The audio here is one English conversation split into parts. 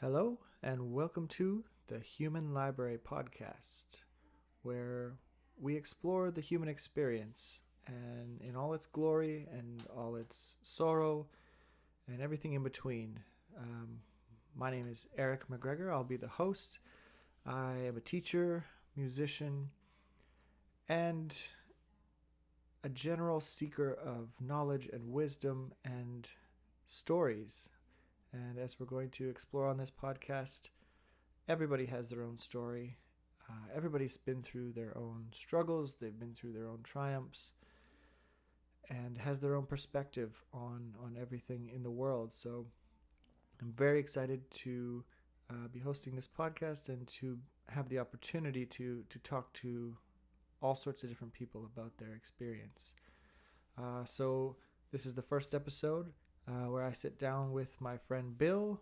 Hello, and welcome to the Human Library Podcast, where we explore the human experience and in all its glory and all its sorrow and everything in between. My name is Eric McGregor. I'll be the host. I am a teacher, musician, and a general seeker of knowledge and wisdom and stories. And as we're going to explore on this podcast, everybody has their own story. Everybody's been through their own struggles. They've been through their own triumphs and has their own perspective on everything in the world. So I'm very excited to be hosting this podcast and to have the opportunity to talk to all sorts of different people about their experience. So this is the first episode where I sit down with my friend Bill.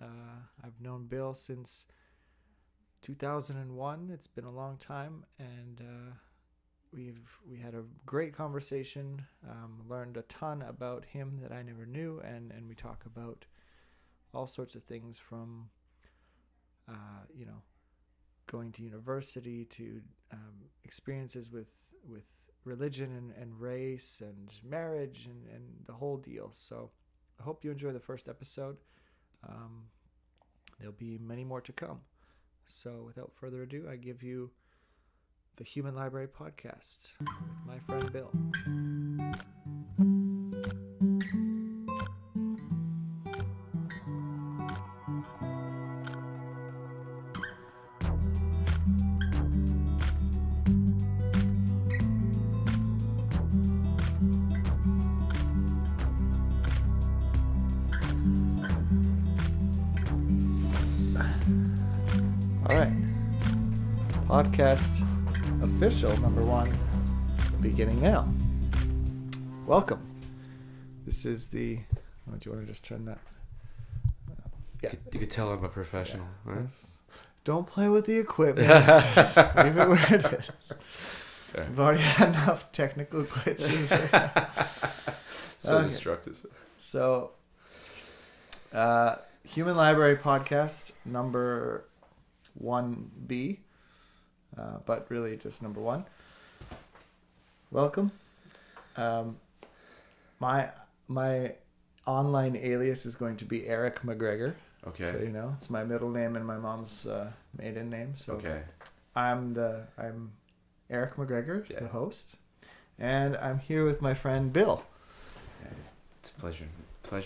I've known Bill since 2001. It's been a long time, and we had a great conversation. Learned a ton about him that I never knew, and we talk about all sorts of things from going to university to experiences with religion and race and marriage and the whole deal. So I hope you enjoy the first episode. There'll be many more to come. So without further ado, I give you the Human Library Podcast with my friend Bill. All right. Podcast official number 1 beginning now. Welcome. This is the... Oh, do you want to just turn that? Yeah. You could tell I'm a professional, right? Yes. Don't play with the equipment. Just leave it where it is. Sure. We've already had enough technical glitches. So Okay. destructive. So, Human Library Podcast number 1B, but really just number 1. Welcome. My online alias is going to be Eric McGregor. Okay. So it's my middle name and my mom's maiden name. So Okay. I'm Eric McGregor, Yeah. the host, and I'm here with my friend Bill. Yeah, it's a pleasure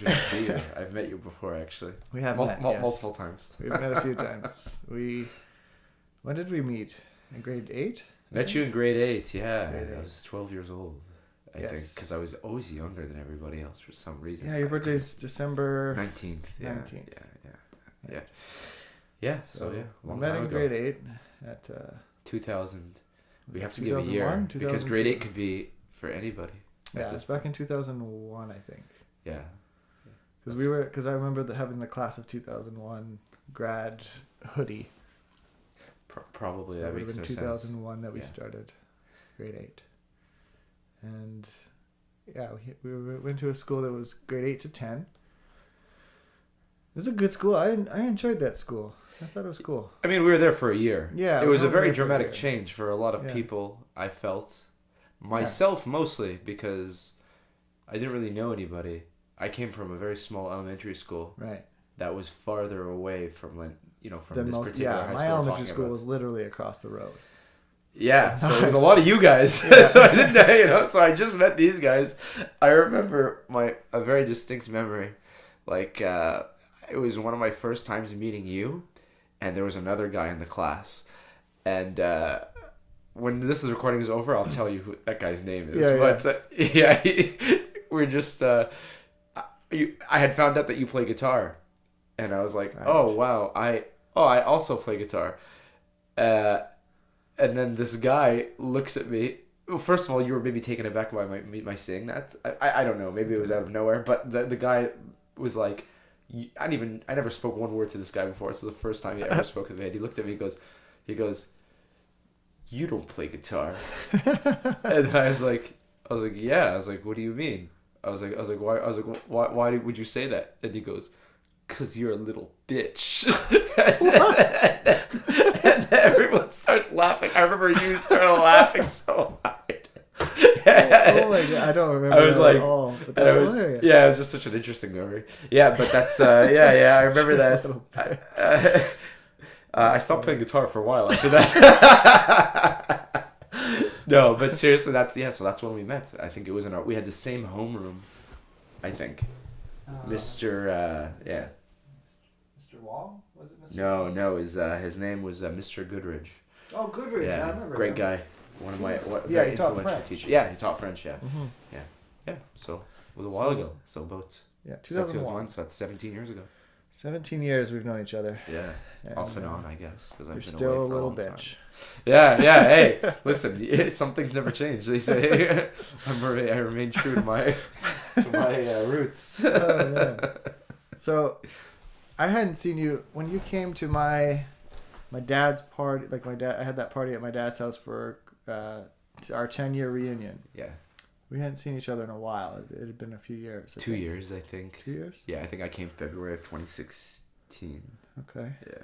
to see you. I've met you before, actually. We have met, yes. Multiple times. We've met a few times. When did we meet? In grade 8? Met you in grade 8. Yeah, Grade 8. I was 12 years old. I Yes. think because I was always younger than everybody else for some reason. Yeah, your birthday's December 19th. Yeah, 19th. Yeah. Yeah. So yeah, we long met time in ago. grade 8 at 2000. We have to 2001, give a year because grade 2002. 8 could be for anybody. Yeah, it's back in 2001, I think. Yeah. Because I remember having the class of 2001 grad hoodie. Probably So that it would makes have no been sense. 2001 that we Yeah. started grade 8. And yeah, we went to a school that was grade 8 to 10. It was a good school. I enjoyed that school. I thought it was cool. I mean, we were there for a year. Yeah, it was we a were very there for a dramatic year. change for a lot of Yeah. people. I felt myself mostly because I didn't really know anybody. I came from a very small elementary school Right. that was farther away from from The this most, particular high my school. we're elementary talking school about. was literally across the road. Yeah, so there was a Nice. lot of you guys. Yeah. So I didn't know, so I just met these guys. I remember a very distinct memory. It was one of my first times meeting you, and there was another guy in the class. And when this recording is over, I'll tell you who that guy's name is. Yeah, But we're just I had found out that you play guitar, and I was like, Right. oh wow, I also play guitar. And then this guy looks at me. Well, first of all, you were maybe taken aback by my saying that. I don't know. Maybe it was out of nowhere. But the guy was like, I never spoke one word to this guy before. It's the first time he ever spoke to me. And he looked at me. He goes, you don't play guitar. And then I was like, yeah. I was like, what do you mean? I was like, why would you say that? And he goes, because you're a little bitch. And everyone starts laughing. I remember you started laughing so hard. Oh my God, I don't remember I was that like, at all, but that's hilarious. Yeah, it was just such an interesting memory. Yeah, but that's I remember that. I stopped playing guitar for a while after that. No, but seriously, so that's when we met. I think it was we had the same homeroom, I think. Mr. Mr. Wall? Was it Mr. No, his name was Mr. Goodridge. Oh, Goodridge, Yeah, I remember. great guy. One of my he taught French. teachers. Yeah, he taught French. Yeah, Mm-hmm. yeah. So it was a while ago. So about 2001. So that's 17 years ago. 17 years we've known each other. Yeah, and, off and on, I guess, because I've you're been still away a for little long time. bitch. Yeah. Hey, listen, some things never change. They say I remain true to my roots. Oh, yeah. So, I hadn't seen you when you came to my dad's party. Like I had that party at my dad's house for our 10-year reunion. Yeah. We hadn't seen each other in a while. It had been a few years. 2 years, I think. 2 years? Yeah, I think I came February of 2016. Okay. Yeah.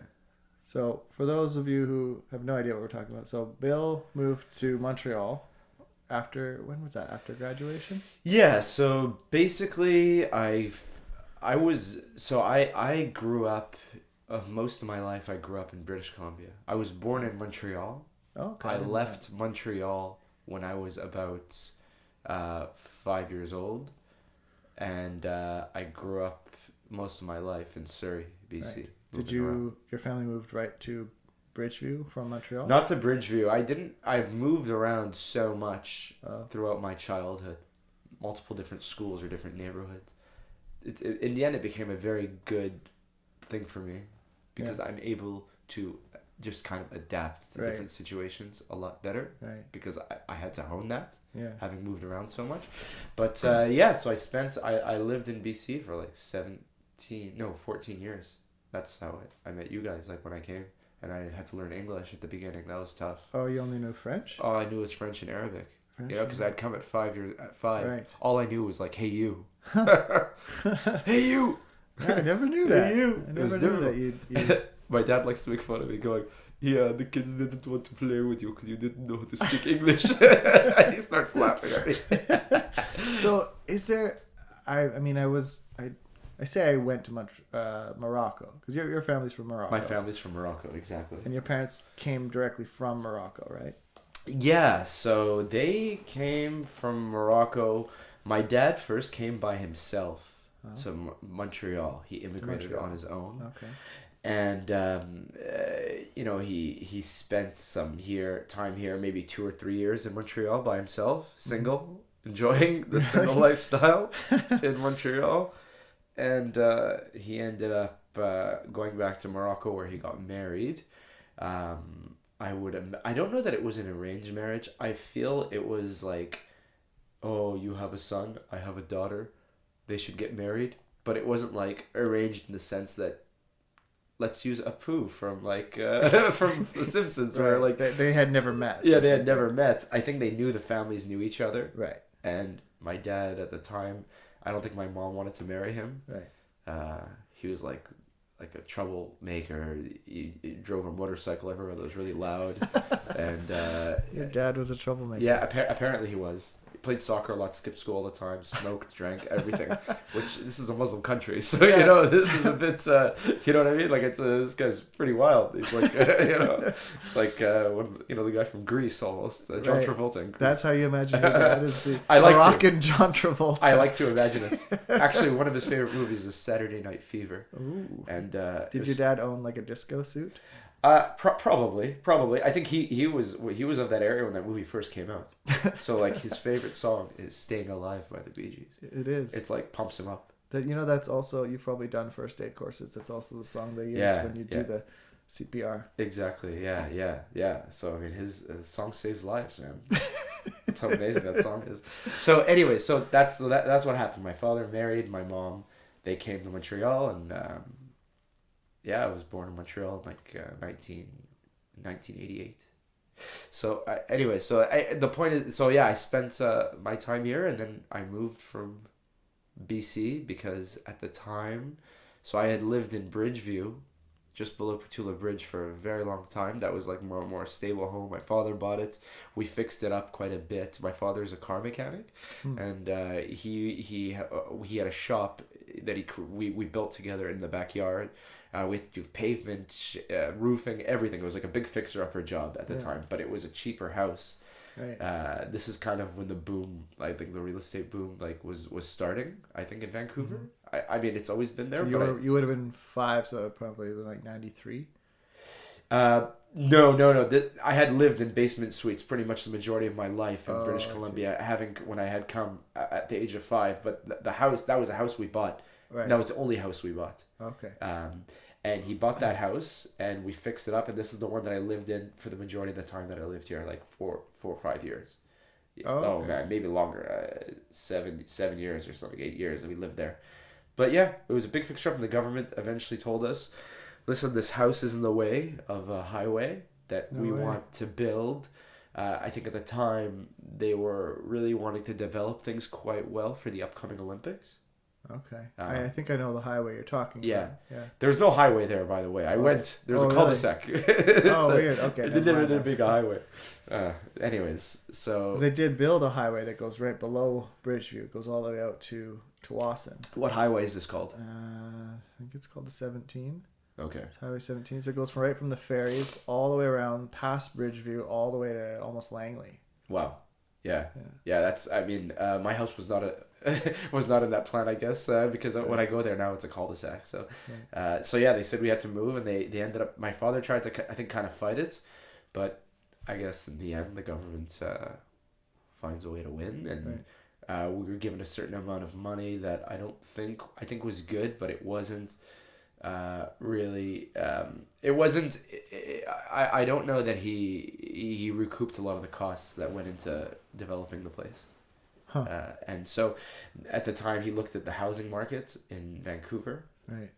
So, for those of you who have no idea what we're talking about, so Bill moved to Montreal when was that? After graduation? Yeah, so basically I grew up, most of my life I grew up in British Columbia. I was born in Montreal. Oh, okay. I left Montreal when I was about 5 years old, and I grew up most of my life in Surrey, BC. Right. Did your family moved right to Bridgeview from Montreal? Not to Bridgeview. I've moved around so much throughout my childhood, multiple different schools or different neighborhoods. In the end, it became a very good thing for me because I'm able to just kind of adapt to different situations a lot better because I had to hone that, having moved around so much. But so I lived in BC for like 14 years. That's how I met you guys, like when I came. And I had to learn English at the beginning. That was tough. Oh, you only knew French? All I knew was French and Arabic. Because I'd come at 5 years. Right. All I knew was like, "Hey you." Hey you. Yeah, I never knew that. Hey you. I never knew that you... My dad likes to make fun of me, going, "Yeah, the kids didn't want to play with you because you didn't know how to speak English." And he starts laughing at me. So, is there? I say I went to Morocco because your family's from Morocco. My family's from Morocco, exactly. And your parents came directly from Morocco, right? Yeah, so they came from Morocco. My dad first came by himself to Montreal. He immigrated on his own. Okay. And he spent time here, maybe 2 or 3 years in Montreal by himself, single, enjoying the single lifestyle in Montreal. And he ended up going back to Morocco where he got married. I don't know that it was an arranged marriage. I feel it was like, oh, you have a son, I have a daughter, they should get married. But it wasn't like arranged in the sense that, let's use Apu from from The Simpsons, where like they had never met. Yeah, they had never met. I think they knew the families knew each other. Right. And my dad at the time, I don't think my mom wanted to marry him. Right. He was like a troublemaker. He drove a motorcycle everywhere that was really loud. And your dad was a troublemaker. Yeah, apparently he was. He played soccer a lot, skipped school all the time, smoked, drank, everything. Which, this is a Muslim country, so this is a bit. You know what I mean? Like this guy's pretty wild. He's like like the guy from Greece almost, John Travolta in Greece. That's how you imagine your dad is the Moroccan John Travolta. I like to imagine it. Actually, one of his favorite movies is Saturday Night Fever. Ooh. And did your dad own like a disco suit? Probably. I think he was of that area when that movie first came out. So like his favorite song is "Staying Alive" by the Bee Gees. It is. It's like pumps him up. That's also, you've probably done first aid courses. That's also the song they use when you do the CPR. Exactly. Yeah. So I mean, his song saves lives, man. That's how amazing that song is. So anyway, that's what happened. My father married my mom. They came to Montreal, and I was born in Montreal in 1988. So the point is, I spent my time here, and then I moved from BC because at the time, So I had lived in Bridgeview, just below Petula Bridge, for a very long time. That was like more stable home. My father bought it. We fixed it up quite a bit. My father's a car mechanic, and he had a shop that we built together in the backyard. We had to do pavement, roofing, everything. It was like a big fixer-upper job at the time, but it was a cheaper house. Right. This is kind of when the boom, I think the real estate boom, like was starting. I think in Vancouver. I mean, it's always been there. So you would have been 5, so probably like 93. No. I had lived in basement suites pretty much the majority of my life in British Columbia. When I had come at the age of 5, but the house, that was a house we bought. Right. That was the only house we bought. Okay. And he bought that house, and we fixed it up, and this is the one that I lived in for the majority of the time that I lived here, like 4 or 5 years. Oh man, maybe longer, 7 years or something, 8 years that we lived there. But yeah, it was a big fixture up, and the government eventually told us, listen, this house is in the way of a highway that we want to build. I think at the time they were really wanting to develop things quite well for the upcoming Olympics. Okay. I think I know the highway you're talking about. Yeah. There's no highway there, by the way. I went. There's a cul-de-sac. Oh, weird. Okay. They didn't make a highway. Anyways, so... They did build a highway that goes right below Bridgeview. It goes all the way out to Tawasin. What highway is this called? I think it's called the 17. Okay. It's Highway 17. So it goes right from the ferries all the way around past Bridgeview all the way to almost Langley. Wow. Yeah. That's. I mean, my house was not was not in that plan, I guess, because when I go there now, it's a cul-de-sac. So, they said we had to move, and they ended up. My father tried to, I think, kind of fight it, but I guess in the end, the government finds a way to win, and we were given a certain amount of money that I think was good, but it wasn't. Really, it wasn't. I don't know that he recouped a lot of the costs that went into developing the place. And so, at the time, he looked at the housing market in Vancouver. Right.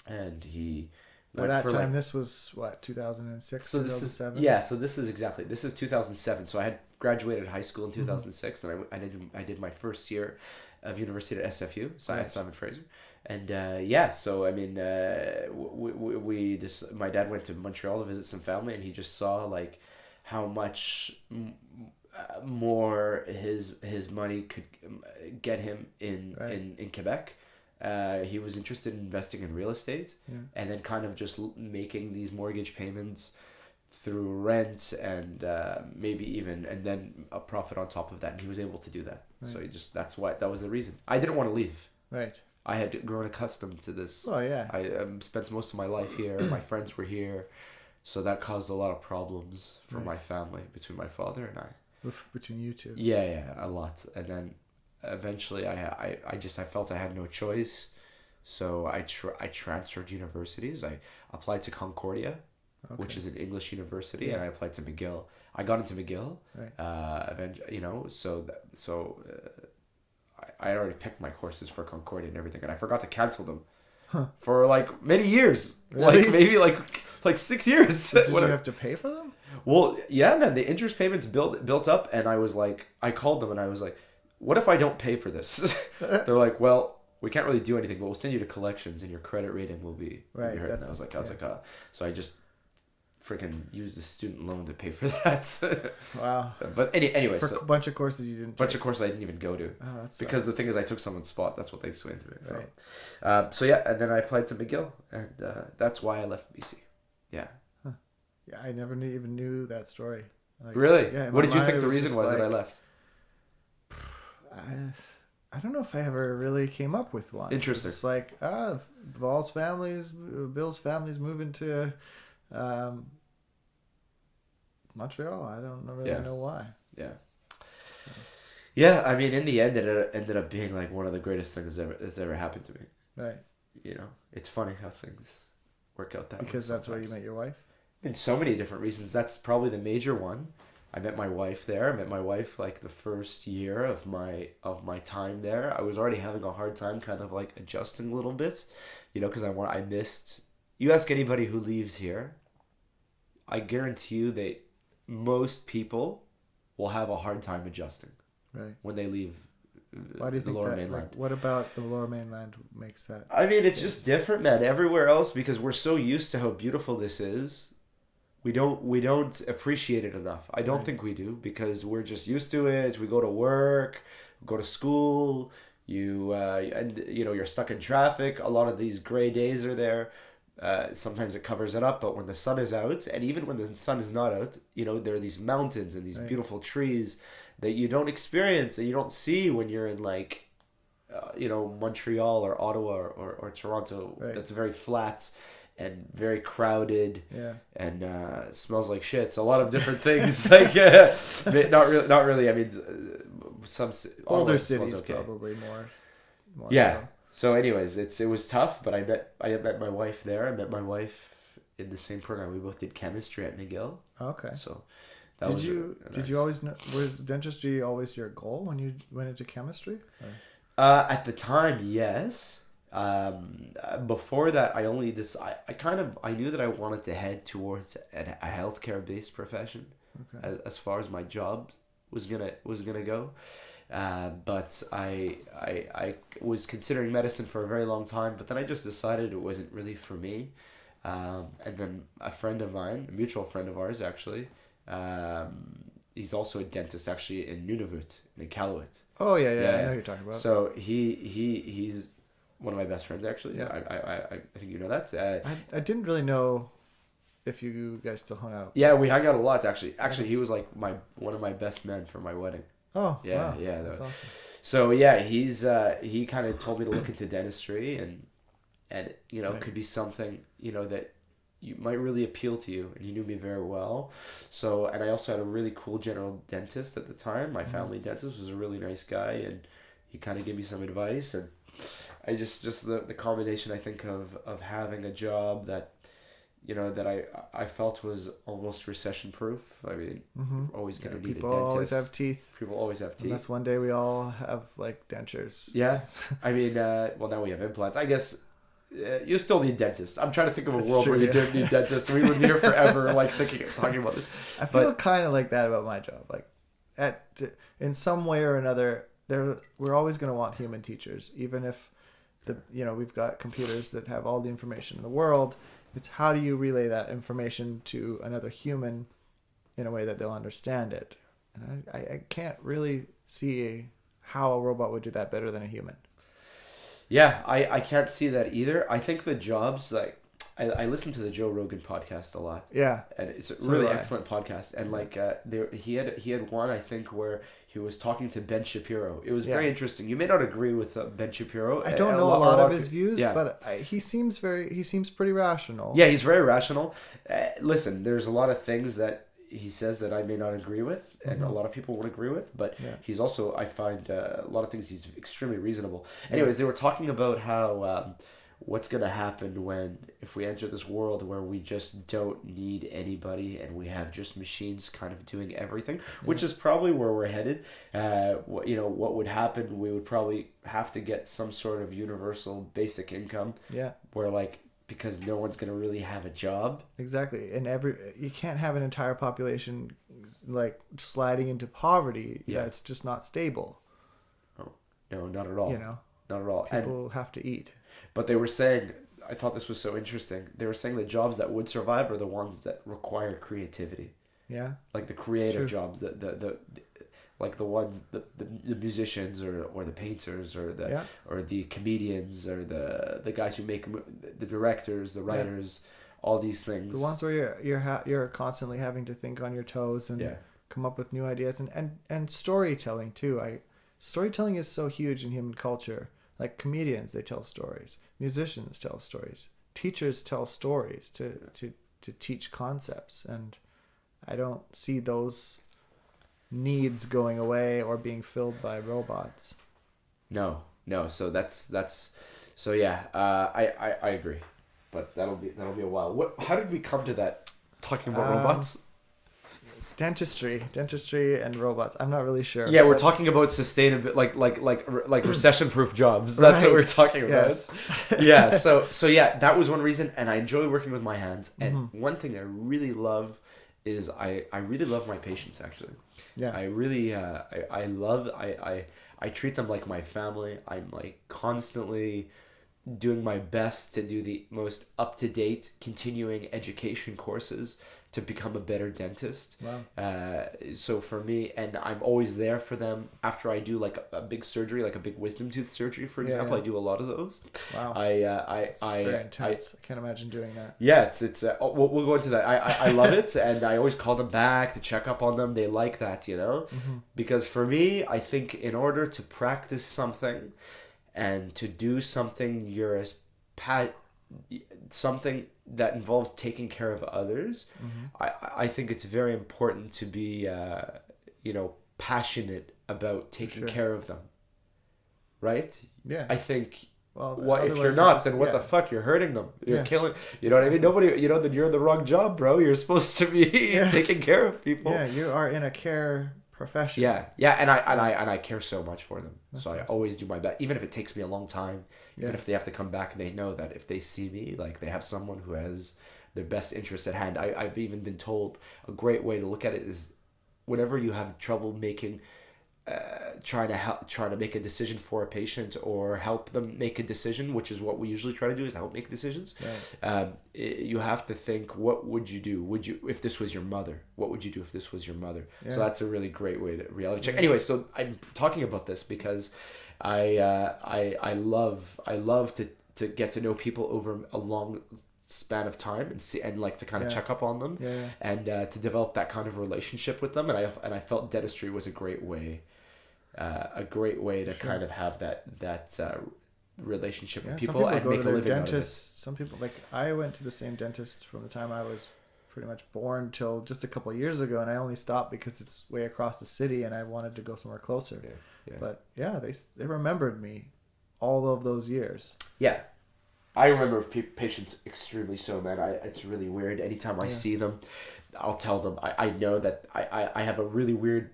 And he. By that time, this was what, 2006, so 2007. So this is 2007. So I had graduated high school in 2006, and I did my first year of university at SFU, at Simon Fraser. And so I mean, we just, my dad went to Montreal to visit some family, and he just saw like how much more his money could get him in Quebec. He was interested in investing in real estate, and then kind of just making these mortgage payments through rent and maybe even, and then a profit on top of that. And he was able to do that. Right. So that was the reason. I didn't want to leave. Right. I had grown accustomed to this. Oh, yeah. I spent most of my life here. My friends were here. So that caused a lot of problems for my family, between my father and I. Between you two. Yeah, a lot. And then eventually I felt I had no choice. So I transferred universities. I applied to Concordia, which is an English university, and I applied to McGill. I got into McGill. Right. I had already picked my courses for Concordia and everything, and I forgot to cancel them for like many years. Really? Like maybe like 6 years. Did you have to pay for them? Well, yeah, man. The interest payments built up, and I called them and I was like, "What if I don't pay for this?" They're like, "Well, we can't really do anything, but we'll send you to collections, and your credit rating will be right." And I was like, so I just freaking used a student loan to pay for that. Wow. But anyway, for a bunch of courses you didn't. Bunch of courses I didn't even go to. Oh, that sucks. Because the thing is, I took someone's spot. That's what they swayed to me. So, right. And then I applied to McGill, and that's why I left BC. Yeah. Huh. Yeah, I never even knew that story. Like, really? Yeah. What did you think the reason was that I left? I don't know if I ever really came up with one. Interesting. It's like, Bill's family's moving to Montreal. I don't really know why. Yeah. Yeah, I mean, in the end, it ended up being like one of the greatest things that's ever happened to me. Right. You know, it's funny how things work out that way. Because that's where you met your wife? In so many different reasons. That's probably the major one. I met my wife there. I met my wife like the first year of my time there. I was already having a hard time kind of like adjusting a little bit, because I missed. You ask anybody who leaves here, I guarantee you that most people will have a hard time adjusting. Right. When they leave Why do you the think Lower that? Mainland. Like, what about the Lower Mainland makes that? I mean, it's case? just different, man. Everywhere else, because we're so used to how beautiful this is, we don't appreciate it enough. I don't Right. think we do, because we're just used to it. We go to work, go to school. And you're stuck in traffic. A lot of these gray days are there. Sometimes it covers it up, but when the sun is out, and even when the sun is not out, there are these mountains and these Right. beautiful trees that you don't experience and you don't see when you're in like Montreal or Ottawa or Toronto. Right. That's very flat and very crowded Yeah. and smells like shit. So a lot of different things. Like not really. I mean, some Older Ottawa smells cities okay. probably more. Yeah. So. So, anyways, it was tough, but I met my wife there. I met my wife in the same program. We both did chemistry at McGill. Okay. So, Did you always know, was dentistry always your goal when you went into chemistry? Or? At the time, yes. Before that, I knew that I wanted to head towards a healthcare based profession, Okay. as far as my job was gonna go. But I was considering medicine for a very long time, but then I just decided it wasn't really for me. And then a friend of mine, a mutual friend of ours actually, he's also a dentist actually in Nunavut, in Iqaluit. Oh yeah, I Yeah. know who you're talking about. So he's one of my best friends actually. Yeah. I think you know that. I didn't really know if you guys still hung out. Yeah, we hung out a lot actually. Actually, he was like one of my best men for my wedding. Oh Yeah, wow. yeah, That's awesome. So yeah, he kind of told me to look into dentistry and Right. it could be something that you might really appeal to you, and he knew me very well. So, and I also had a really cool general dentist at the time. My family dentist was a really nice guy, and he kind of gave me some advice, and I just the combination, I think, of having a job that that I felt was almost recession proof. I mean, you're always going to need a People dentist. always have teeth. People always have teeth. Unless one day we all have like dentures. Yeah. I mean, well, now we have implants. I guess you still need dentists. I'm trying to think of a That's world true, where you yeah. don't need dentists. We would be here forever, like talking about this. I feel kind of like that about my job. Like, in some way or another, we're always going to want human teachers, even if we've got computers that have all the information in the world. It's how do you relay that information to another human in a way that they'll understand it. And I can't really see how a robot would do that better than a human. Yeah, I can't see that either. I think the jobs, like, I listen to the Joe Rogan podcast a lot. Yeah. And it's a So really do I. excellent podcast. And like he had one, I think, where he was talking to Ben Shapiro. It was very interesting. You may not agree with Ben Shapiro. I don't know a lot of his views, yeah. but he seems pretty rational. Yeah, he's very rational. Listen, there's a lot of things that he says that I may not agree with, and a lot of people won't agree with, but he's also, I find, a lot of things he's extremely reasonable. Anyways, they were talking about how what's going to happen if we enter this world where we just don't need anybody and we have just machines kind of doing everything, which is probably where we're headed. What would happen, we would probably have to get some sort of universal basic income. Yeah. Where because no one's going to really have a job. Exactly. And you can't have an entire population like sliding into poverty. Yeah. It's just not stable. Oh, no, not at all. Not at all. People have to eat. But they were saying, I thought this was so interesting. They were saying the jobs that would survive are the ones that require creativity. Yeah. Like the creative jobs, the like the ones the musicians or the painters or the comedians or the guys who make the directors, the writers, all these things. The ones where you're constantly having to think on your toes and come up with new ideas and storytelling too. Storytelling is so huge in human culture. Like comedians, they tell stories. Musicians tell stories. Teachers tell stories to teach concepts, and I don't see those needs going away or being filled by robots. No. So so yeah. I agree, but that'll be a while. How did we come to that? Talking about robots. Dentistry and robots. I'm not really sure. Yeah, we're talking about sustainable, like recession-proof jobs. That's what we're talking about. Yes. Yeah. So yeah, that was one reason, and I enjoy working with my hands. And one thing I really love is I really love my patients. Actually, Yeah. I really I I treat them like my family. I'm like constantly doing my best to do the most up-to-date continuing education courses to become a better dentist. Wow. So for me, and I'm always there for them after I do like a big surgery, like a big wisdom tooth surgery, for example. Yeah. I do a lot of those. Wow. It's very intense. I can't imagine doing that. Yeah, we'll go into that. I love it, and I always call them back to check up on them. They like that, because for me, I think in order to practice something and to do something, something that involves taking care of others, I think it's very important to be passionate about taking care of them, right? Yeah. I think, well, if you're not, then what the fuck? You're hurting them. You're killing. You know what I mean? Nobody. Then you're in the wrong job, bro. You're supposed to be taking care of people. Yeah, you are in a care profession. Yeah, and I care so much for them. That's awesome. I always do my best, even if it takes me a long time. Even if they have to come back, they know that if they see me, like they have someone who has their best interests at hand. I've even been told a great way to look at it is whenever you have trouble making. Trying to make a decision for a patient or help them make a decision, which is what we usually try to do, is help make decisions. Right. You have to think, what would you do? Would you, if this was your mother? What would you do if this was your mother? Yeah. So that's a really great way to reality check. Anyway, so I'm talking about this because I love to get to know people over a long span of time and see and like to kind of check up on them and to develop that kind of relationship with them, and I felt dentistry was a great way to kind of have that relationship with people and make a living out of it. Some people, like I went to the same dentist from the time I was pretty much born till just a couple of years ago, and I only stopped because it's way across the city and I wanted to go somewhere closer. But they remembered me all of those years. I remember patients extremely so, man. It's really weird. Anytime I see them, I'll tell them. I know that I have a really weird.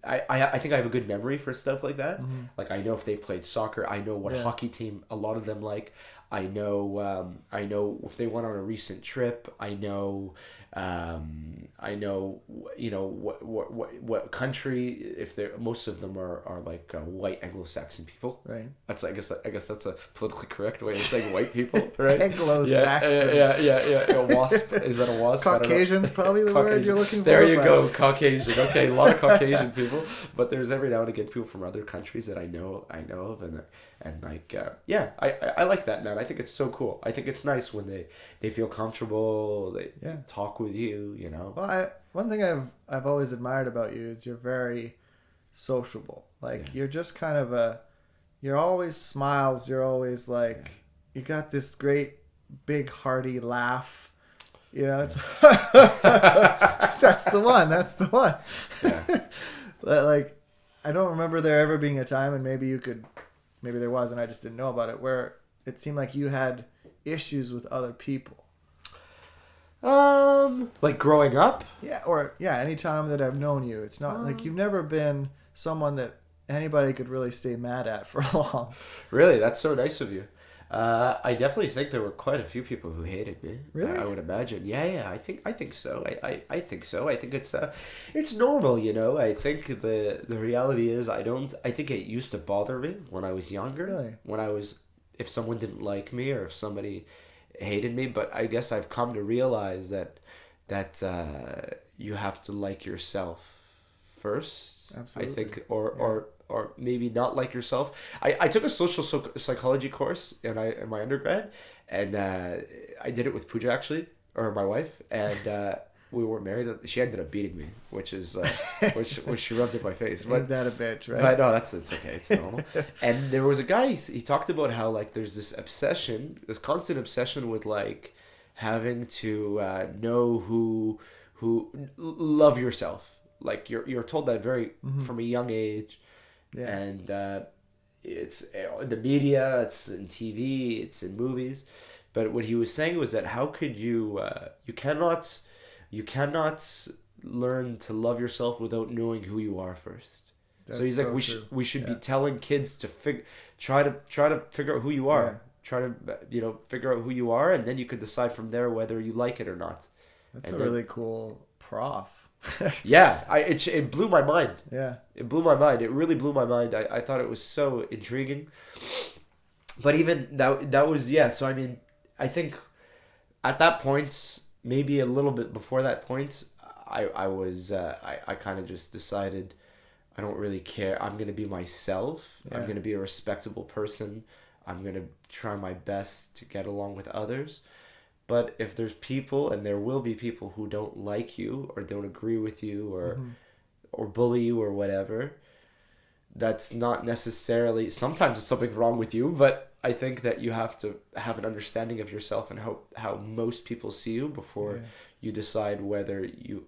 I think I have a good memory for stuff like that. Mm-hmm. Like I know if they've played soccer. I know what hockey team a lot of them like. I know if they went on a recent trip. I know what country, if they're, most of them are like white Anglo-Saxon people. Right. That's I guess that's a politically correct way of saying white people, right? Anglo-Saxon. Yeah. WASP, is that a WASP? Caucasian's probably the word you're looking for. There you go, Caucasian. Okay, a lot of Caucasian people, but there's every now and again people from other countries that I know of, and like I like that, man. I think it's so cool. I think it's nice when they feel comfortable. They talk with you, Well, one thing I've always admired about you is you're very sociable. Like you're just kind of you're always smiles. You're always like you got this great big hearty laugh. It's that's the one. Yeah. Like I don't remember there ever being a time, and maybe there was, and I just didn't know about it, where it seemed like you had issues with other people. Like growing up? Any time that I've known you, it's not like you've never been someone that anybody could really stay mad at for long. Really? That's so nice of you. I definitely think there were quite a few people who hated me. Really? I would imagine. Yeah. I think so. I think so. I think it's normal, I think the reality is I think it used to bother me when I was younger. Really? If someone didn't like me or if somebody hated me, but I guess I've come to realize that you have to like yourself first. Absolutely. I think, or maybe not like yourself. I took a social psychology course in my undergrad, and I did it with Pooja actually, or my wife, and we weren't married. She ended up beating me, which is which she rubbed in my face. But ain't that a bitch, right? But no, it's okay. It's normal. And there was a guy. He talked about how like there's this constant obsession with like having to know who love yourself. Like you're told that from a young age. Yeah. And it's in the media, it's in TV, it's in movies. But what he was saying was that how could you cannot learn to love yourself without knowing who you are first. That's so he's like, we should be telling kids to try to figure out who you are. Try to figure out who you are, and then you could decide from there whether you like it or not. That's really cool prof. Yeah, it blew my mind. Yeah. It blew my mind. It really blew my mind. I thought it was so intriguing. But even that was, yeah. So I mean, I think at that point, maybe a little bit before that point, I kind of just decided I don't really care. I'm gonna be myself. Yeah. I'm gonna be a respectable person. I'm gonna try my best to get along with others. But if there's people, and there will be people who don't like you or don't agree with you or bully you or whatever, that's not necessarily, sometimes it's something wrong with you, but I think that you have to have an understanding of yourself and how most people see you before you decide whether you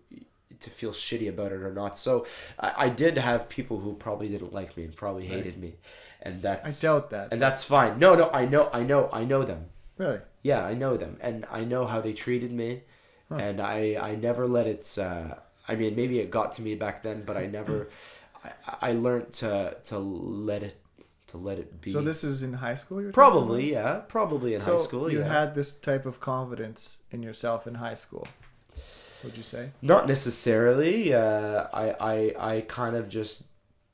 to feel shitty about it or not. So I did have people who probably didn't like me and probably hated me, and that's, I doubt that. and that's fine. No, I know them. Really? Yeah, I know them, and I know how they treated me, and I never let it. I mean, maybe it got to me back then, but I never. I learned to let it be. So this is in high school? Probably in high school. You had this type of confidence in yourself in high school, would you say? Not necessarily. I kind of just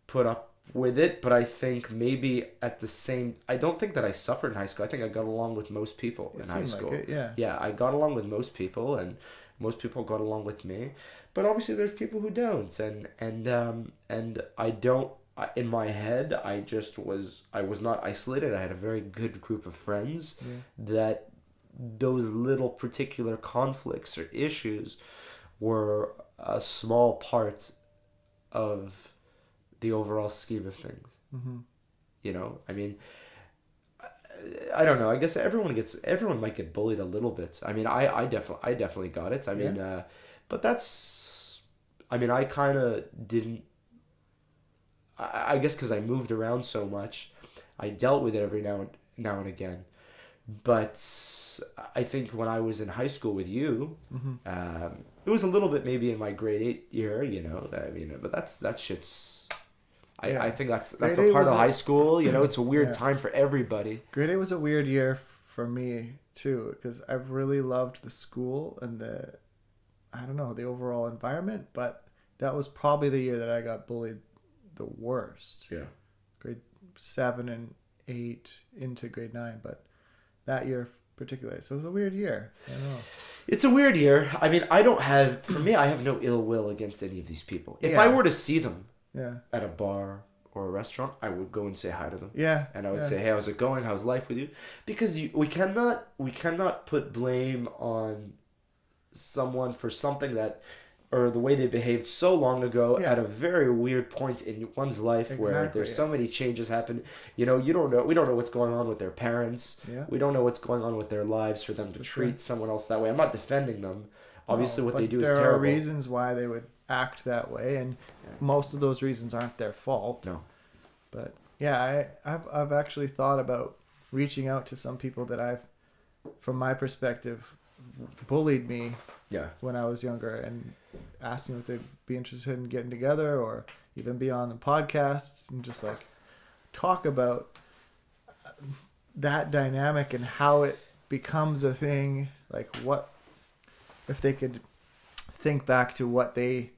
put up with it, but I think maybe at the same, I don't think that I suffered in high school. I think I got along with most people in high school. Like it, Yeah, I got along with most people, and most people got along with me. But obviously, there's people who don't, and I don't. In my head, I was not isolated. I had a very good group of friends that those little particular conflicts or issues were a small part of the overall scheme of things. Mm-hmm. You know, I mean, I don't know. I guess everyone might get bullied a little bit. I mean, I definitely got it. I mean, but that's, I mean, I kind of didn't. I guess because I moved around so much, I dealt with it every now and again. But I think when I was in high school with you, it was a little bit maybe in my grade 8 year. You know, I mean, but that shit's. I think that's a part of high school. You know, it's a weird time for everybody. Grade 8 was a weird year for me too, because I've really loved the school and the overall environment, but that was probably the year that I got bullied the worst. Yeah. Grade 7 and 8 into grade 9, but that year particularly. So it was a weird year. I don't know. It's a weird year. I mean, I have no ill will against any of these people. If I were to see them at a bar or a restaurant, I would go and say hi to them. Yeah. And I would say, hey, how's it going? How's life with you? Because we cannot put blame on someone for something that, or the way they behaved so long ago at a very weird point in one's life where there's so many changes happen. You know, we don't know what's going on with their parents. Yeah. We don't know what's going on with their lives for them to treat someone else that way. I'm not defending them. Obviously, what they do is terrible. There are reasons why they would act that way, and most of those reasons aren't their fault. No. But yeah, I've actually thought about reaching out to some people that from my perspective, bullied me when I was younger, and asking if they'd be interested in getting together or even be on the podcast and just like talk about that dynamic and how it becomes a thing. Like, what if they could think back to what they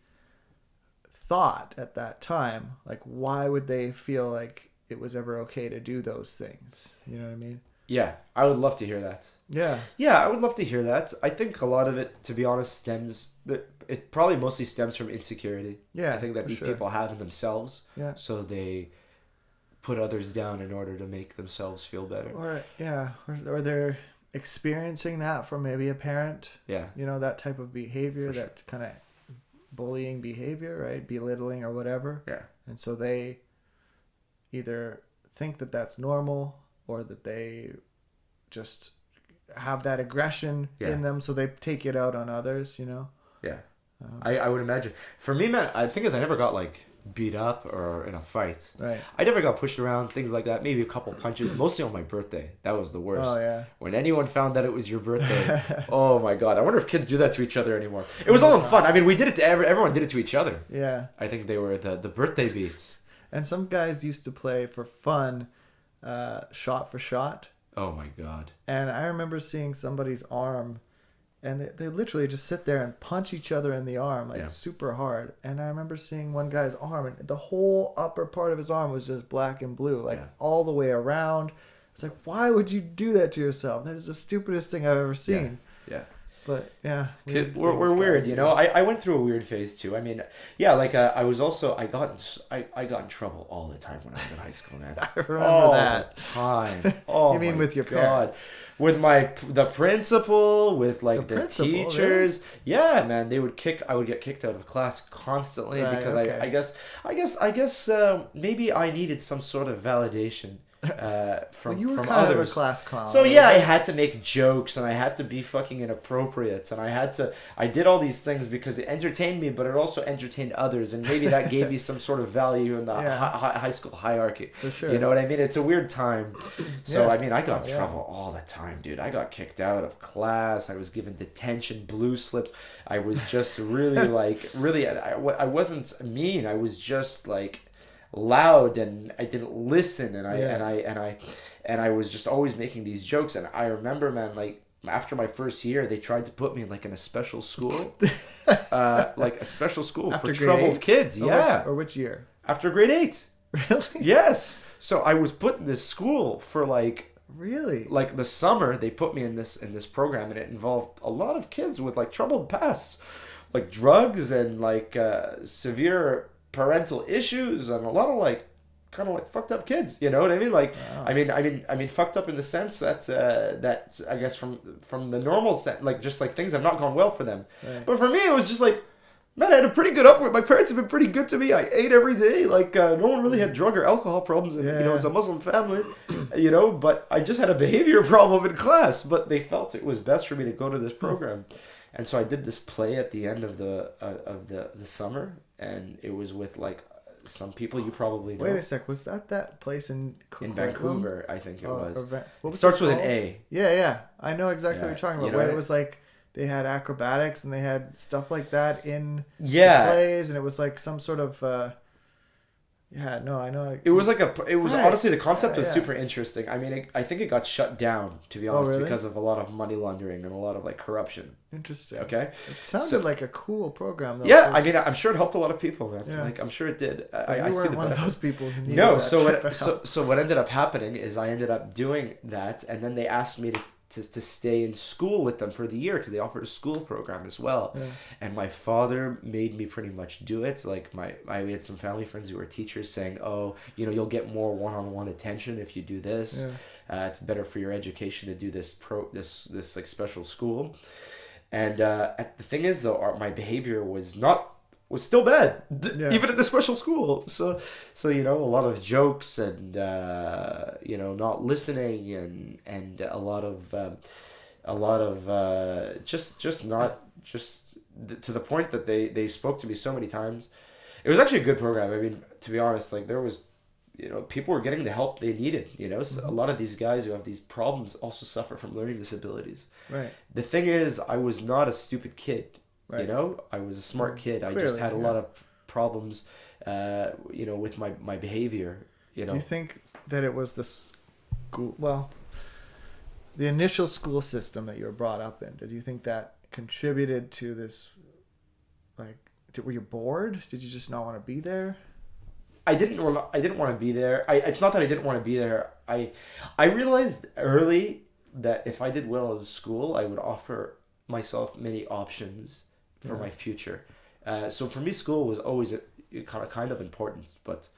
thought at that time? Like, why would they feel like it was ever okay to do those things? You know what I mean? Yeah, I would love to hear that. Yeah. Yeah, I would love to hear that. I think a lot of it, to be honest, it probably mostly stems from insecurity. Yeah, I think that these people have in themselves. Yeah. So they put others down in order to make themselves feel better. Or they're experiencing that from maybe a parent. Yeah. You know, that type of behavior, that kind of bullying behavior, right? Belittling or whatever. Yeah. And so they either think that that's normal, or that they just have that aggression in them, so they take it out on others, you know? Yeah. I would imagine. For me, man, I think I never got, like, beat up or in a fight. Right. I never got pushed around, things like that. Maybe a couple punches, mostly on my birthday. That was the worst. Oh, yeah. When anyone found that it was your birthday, oh, my God. I wonder if kids do that to each other anymore. It was all in fun. I mean, we did it to everyone did it to each other. Yeah. I think they were the birthday beats. And some guys used to play for fun, shot for shot. Oh my God. And I remember seeing somebody's arm, and they literally just sit there and punch each other in the arm like super hard. And I remember seeing one guy's arm, and the whole upper part of his arm was just black and blue, like all the way around. It's like, why would you do that to yourself? That is the stupidest thing I've ever seen. Yeah. But yeah, we're weird, you know. I went through a weird phase too. I mean, yeah, like I was also I got in trouble all the time when I was in high school, man. I remember that the time. Oh, you mean with your parents? With the principal, with like the teachers. Really? Yeah, man, I would get kicked out of class constantly because I guess maybe I needed some sort of validation. From you were from kind others. of a class clown. So yeah, I had to make jokes and I had to be fucking inappropriate and I did all these things because it entertained me, but it also entertained others, and maybe that gave me some sort of value in the high school hierarchy. For sure. You know what I mean? It's a weird time. So I mean, I got in trouble all the time, dude. I got kicked out of class. I was given detention, blue slips. I was just really I wasn't mean. I was just like loud, and I didn't listen, and I was just always making these jokes. And I remember, man, like after my first year, they tried to put me in a special school, like a special school after for troubled kids. Which year? After grade 8. Really? Yes. So I was put in this school for really like the summer. They put me in this program, and it involved a lot of kids with like troubled pasts, like drugs and like severe parental issues, and a lot of kind of fucked up kids, you know what I mean? Like, wow. I mean, fucked up in the sense that I guess from the normal sense, like just like things have not gone well for them. Right. But for me, it was just like, man, I had a pretty good upbringing. My parents have been pretty good to me. I ate every day. Like, no one really had drug or alcohol problems. And, you know, it's a Muslim family, you know, but I just had a behavior problem in class. But they felt it was best for me to go to this program. And so I did this play at the end of the summer, and it was with like some people you probably know. Wait a sec, was that place in Vancouver? I think it was. It starts with an A. Yeah, I know exactly what you're talking about. Where it was like they had acrobatics and they had stuff like that in the plays, and it was like some sort of. I know. It was honestly, the concept was super interesting. I mean, I think it got shut down, to be honest, because of a lot of money laundering and a lot of like corruption. Interesting. Okay. It sounded like a cool program, though. Yeah, I mean, I'm sure it helped a lot of people, man. Yeah. Like, I'm sure it did. I weren't one of those people who needed that. So what ended up happening is I ended up doing that, and then they asked me to stay in school with them for the year because they offered a school program as well. And my father made me pretty much do it. Like we had some family friends who were teachers saying, oh, you know, you'll get more one-on-one attention if you do this. It's better for your education to do this like special school. And the thing is, though, my behavior was still bad, even at the special school. So you know, a lot of jokes and you know, not listening and a lot of just not to the point that they spoke to me so many times. It was actually a good program. I mean, to be honest, like there was, you know, people were getting the help they needed. You know, so a lot of these guys who have these problems also suffer from learning disabilities. Right. The thing is, I was not a stupid kid. Right. You know, I was a smart kid. Clearly, I just had a lot of problems, you know, with my behavior. You know. Do you think that it was the initial school system that you were brought up in? Do you think that contributed to this? Like, were you bored? Did you just not want to be there? I didn't want to be there. It's not that I didn't want to be there. I realized early that if I did well in school, I would offer myself many options for my future. So for me, school was always kind of important, but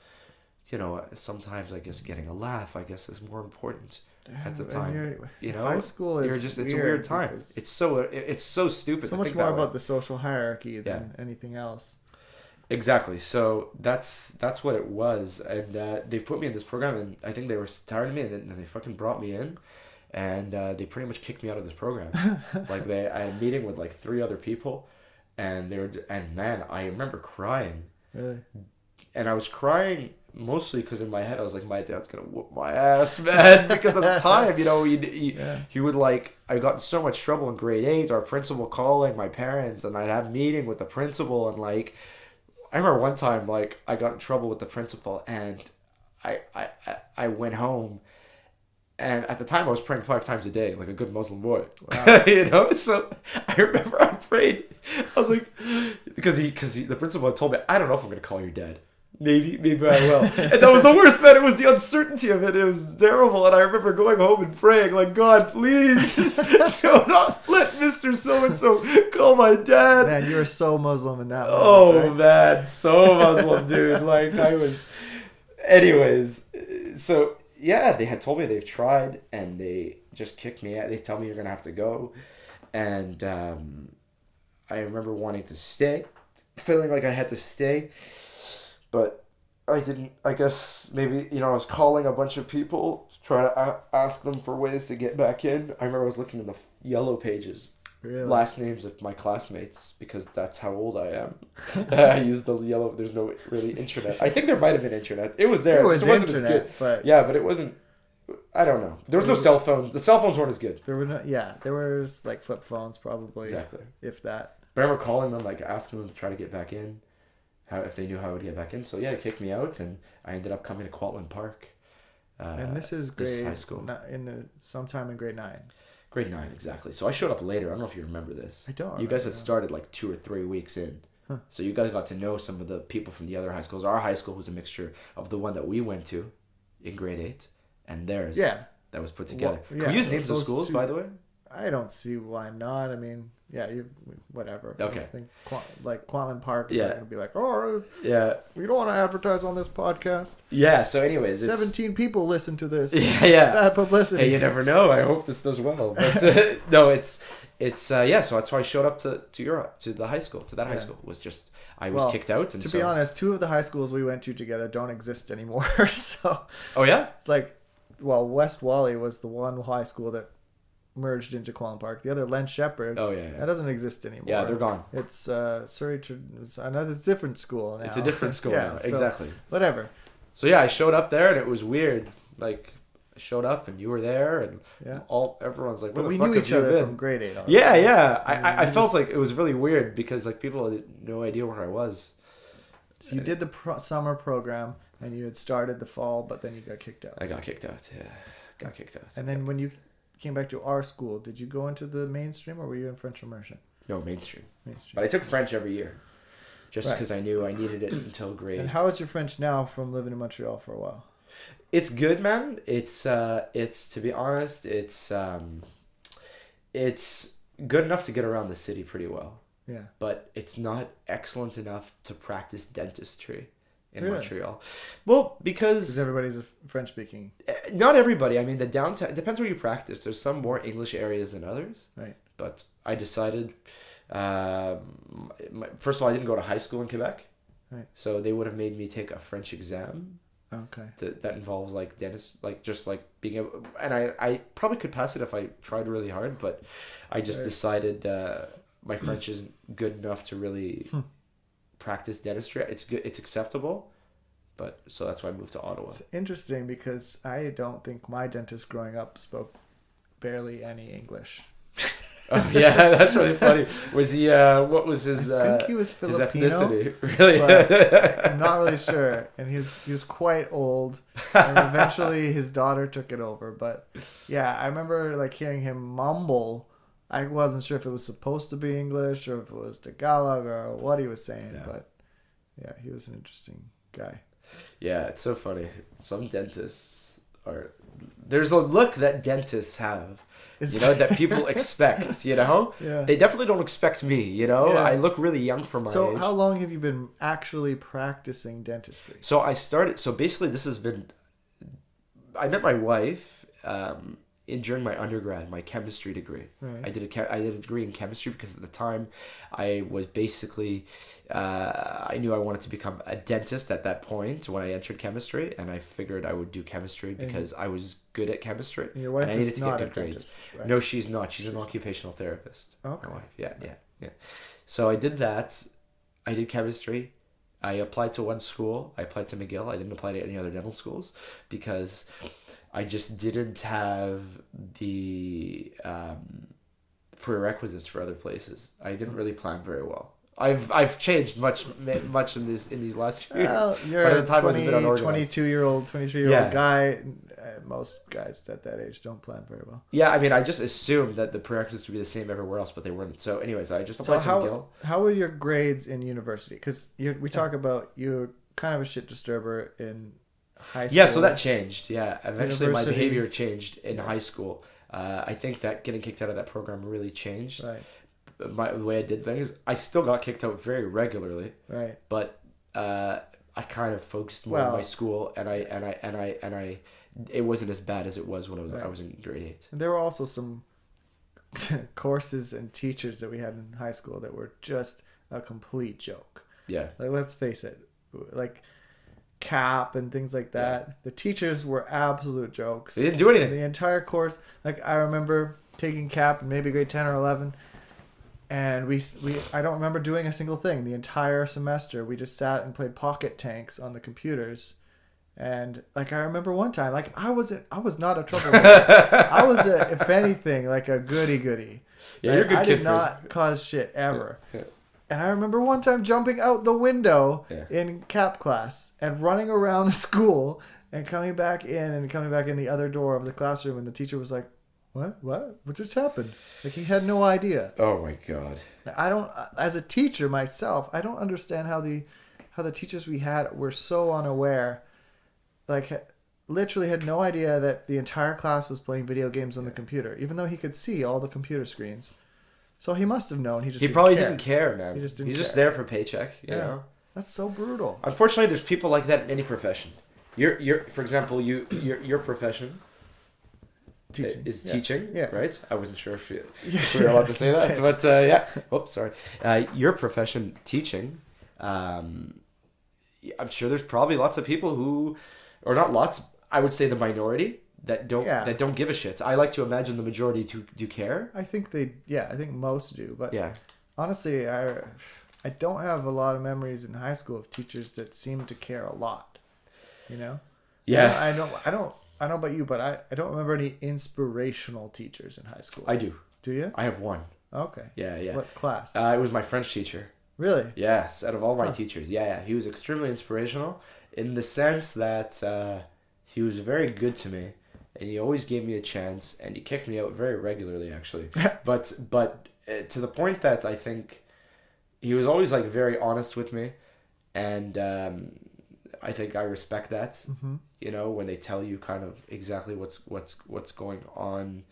you know, sometimes I guess getting a laugh, I guess, is more important at the time. You know, high school is it's a weird time. It's so stupid. So much more about the social hierarchy than anything else. Exactly. So that's what it was, and they put me in this program, and I think they were tired of me, and then they fucking brought me in. And they pretty much kicked me out of this program. Like I had a meeting with like 3 other people, and man, I remember crying. Really? And I was crying mostly because in my head I was like, my dad's gonna whoop my ass, man. Because at the time, you know, he would like, I got in so much trouble in grade 8. Our principal calling my parents, and I'd have a meeting with the principal, and like, I remember one time like I got in trouble with the principal, and I went home. And at the time, I was praying 5 times a day, like a good Muslim boy. Wow. You know? So I remember I prayed. I was like, because the principal had told me, I don't know if I'm going to call your dad. Maybe I will. And that was the worst, man. It was the uncertainty of it. It was terrible. And I remember going home and praying, like, God, please do not let Mr. So-and-so call my dad. Man, you were so Muslim in that moment, Oh, right? man. So Muslim, dude. Like, I was... Anyways, so, yeah, they had told me they've tried, and they just kicked me out. They tell me you're going to have to go. And I remember wanting to stay, feeling like I had to stay. But I didn't. I guess maybe, I was calling a bunch of people to try to ask them for ways to get back in. I remember I was looking in the yellow pages, Really? last names of my classmates, because that's how old I am. I used the yellow. There's no really internet. I think there might have been internet. It was there. It was just wasn't internet, as good. but Yeah, but it wasn't. I don't know. There was no cell phones. The cell phones weren't as good. there were no, yeah, there was like flip phones probably, Exactly. if that. But I remember calling them, like asking them to try to get back in. If they knew how I would get back in. So yeah, they kicked me out, and I ended up coming to Kwantlen Park. And this is this grade high school. sometime in grade 9. Grade 9, exactly. So I showed up later. I don't know if you remember this. I don't. You guys had remember. started like 2 or 3 weeks in. Huh. So you guys got to know some of the people from the other high schools. Our high school was a mixture of the one that we went to in grade 8 and theirs. Yeah. That was put together. Well, Can we use names of those schools, two- by the way? I don't see why not. I mean, yeah, whatever. Okay. I think Kwantlen Park is Yeah. going to be like, oh, Yeah. we don't want to advertise on this podcast. Yeah, so anyways. 17 people listen to this. Yeah. Bad publicity. Hey, you never know. I hope this does well. But no, it's yeah. So that's why I showed up to the high school, to that high Yeah. school. I was kicked out, and to so, be honest, 2 of the high schools we went to together don't exist anymore. So Oh yeah. it's like, well, West Wally was the one high school that merged into Kwantlen Park. The other, Len Shepherd, Oh yeah. that doesn't exist anymore. Yeah, they're gone. It's Surrey. It's another different school now. It's a different school Yeah, now. so Exactly. whatever. So yeah, I showed up there, and it was weird. Like, I showed up, and you were there, and Yeah. everyone's like, "Where But the we fuck knew have each you other been?" from grade 8 on. Yeah, yeah. I I mean, felt just- like it was really weird because like people had no idea where I was. So you did the summer program, and you had started the fall, but then you got kicked out. I got kicked out. Yeah, got kicked out. And then when you came back to our school, did you go into the mainstream, or were you in French immersion? No, mainstream. Mainstream. But I took French every year, just Right. because I knew I needed it until grade. And how is your French now from living in Montreal for a while? It's good, man. It's to be honest, it's good enough to get around the city pretty well, Yeah. but it's not excellent enough to practice dentistry in Really? Montreal. Well, Because because everybody's French speaking. not everybody. I mean, the downtown, it depends where you practice. There's some more English areas than others. Right. But I decided, first of all, I didn't go to high school in Quebec. Right. So they would have made me take a French exam Okay. that involves like dentist, like just like being able, and I probably could pass it if I tried really hard, but I just Right. decided my French isn't good enough to really practice dentistry. It's good, it's acceptable, but so that's why I moved to Ottawa. It's interesting because I don't think my dentist growing up spoke barely any English. Oh yeah, that's really funny. Was he? What was his? I think he was his Filipino. ethnicity, really? But I'm not really sure. And he was quite old. And eventually his daughter took it over. But yeah, I remember like hearing him mumble. I wasn't sure if it was supposed to be English or if it was Tagalog or what he was saying. Yeah. But yeah, he was an interesting guy. Yeah, it's so funny. Some dentists are. There's a look that dentists have. That people expect, Yeah. They definitely don't expect me, Yeah. I look really young for my So age. how long have you been actually practicing dentistry? So basically this has been, I met my wife during my undergrad, my chemistry degree. Right. I did a degree in chemistry because at the time I was basically, I knew I wanted to become a dentist at that point when I entered chemistry, and I figured I would do chemistry because I was good at chemistry. And your wife and I needed is to not get a good grades. dentist, right? No, she's not. She's an occupational therapist. Okay. My wife. Yeah. So I did that. I did chemistry. I applied to one school. I applied to McGill. I didn't apply to any other dental schools because I just didn't have the prerequisites for other places. I didn't really plan very well. I've changed much in these last few years. Well, you're But at a the time I was a bit unorganized. 23-year-old Yeah. guy. most guys at that age don't plan very well. Yeah, I mean, I just assumed that the prerequisites would be the same everywhere else, but they weren't. So, anyways, I just applied to McGill. How were your grades in university? Because we talk about you're kind of a shit disturber in high school. Yeah, so that changed. Yeah, eventually my University. behavior changed in high school. I think that getting kicked out of that program really changed Right. the way I did things. I still got kicked out very regularly, Right. but I kind of focused more on my school, and I it wasn't as bad as it was when I was in grade 8. And there were also some courses and teachers that we had in high school that were just a complete joke. Yeah. Like, let's face it, like CAP and things like that. Yeah. The teachers were absolute jokes. They didn't do anything. The entire course, like I remember taking CAP in maybe grade 10 or 11, and I don't remember doing a single thing the entire semester. We just sat and played pocket tanks on the computers. And like I remember one time, like I was not a troublemaker. I was if anything, like a goody. Yeah, you're a good I kid. did not cause shit ever. Yeah. And I remember one time jumping out the window in CAP class and running around the school and coming back in the other door of the classroom, and the teacher was like, What just happened? Like he had no idea. Oh my God. I don't, as a teacher myself, I don't understand how the teachers we had were so unaware. Like, literally had no idea that the entire class was playing video games on the computer, even though he could see all the computer screens. So he must have known. He probably didn't care, man. He's just there for paycheck. You know. That's so brutal. Unfortunately, there's people like that in any profession. For example, your profession is teaching, right? I wasn't sure if you were allowed to say that, but yeah. Oops, sorry. Your profession, teaching. I'm sure there's probably lots of people who. Or not lots. I would say the minority that don't give a shit. I like to imagine the majority do care. I think I think most do. But yeah, honestly, I don't have a lot of memories in high school of teachers that seemed to care a lot. You know. Yeah. I don't know about you, but I don't remember any inspirational teachers in high school. I do. Do you? I have one. Okay. Yeah. What class? It was my French teacher. Really? Yes, out of all my teachers. Yeah. He was extremely inspirational. In the sense that he was very good to me, and he always gave me a chance, and he kicked me out very regularly, actually. but to the point that I think he was always like very honest with me, and I think I respect that. Mm-hmm. You know, when they tell you kind of exactly what's going on.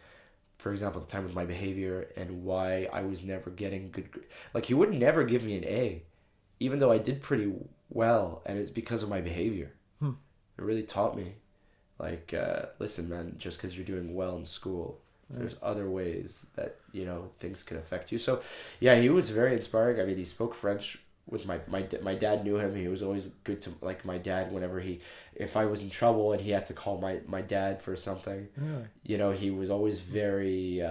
For example, the time with my behavior and why I was never getting good. Like he would never give me an A, even though I did pretty well, and it's because of my behavior. It really taught me, like, listen, man, just because you're doing well in school, there's other ways that, you know, things can affect you. So, yeah, he was very inspiring. I mean, he spoke French with my dad knew him. He was always good to, like, my dad whenever if I was in trouble and he had to call my dad for something, you know, he was always very,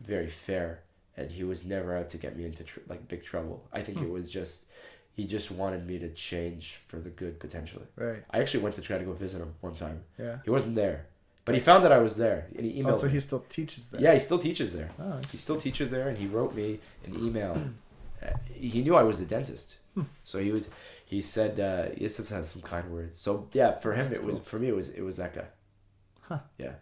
very fair, and he was never out to get me into, big trouble. I think it was just... He just wanted me to change for the good, potentially. Right. I actually went to try to go visit him one time. Yeah. He wasn't there. But he found that I was there, and he emailed so me. he still teaches there? Yeah, he still teaches there. Oh, he still teaches there, and he wrote me an email. He knew I was a dentist. So he said, he just has some kind words. So, yeah, for him, for me, it was that guy. Huh. Yeah.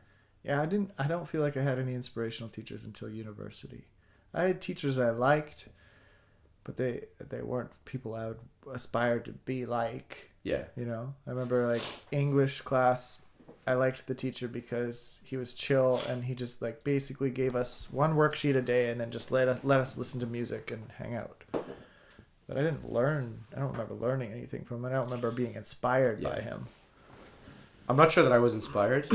Yeah, I don't feel like I had any inspirational teachers until university. I had teachers I liked, but they weren't people I would aspire to be like. Yeah. You know, I remember like English class, I liked the teacher because he was chill, and he just like basically gave us one worksheet a day and then just let us listen to music and hang out. But I don't remember learning anything from him. I don't remember being inspired by him. I'm not sure that I was inspired.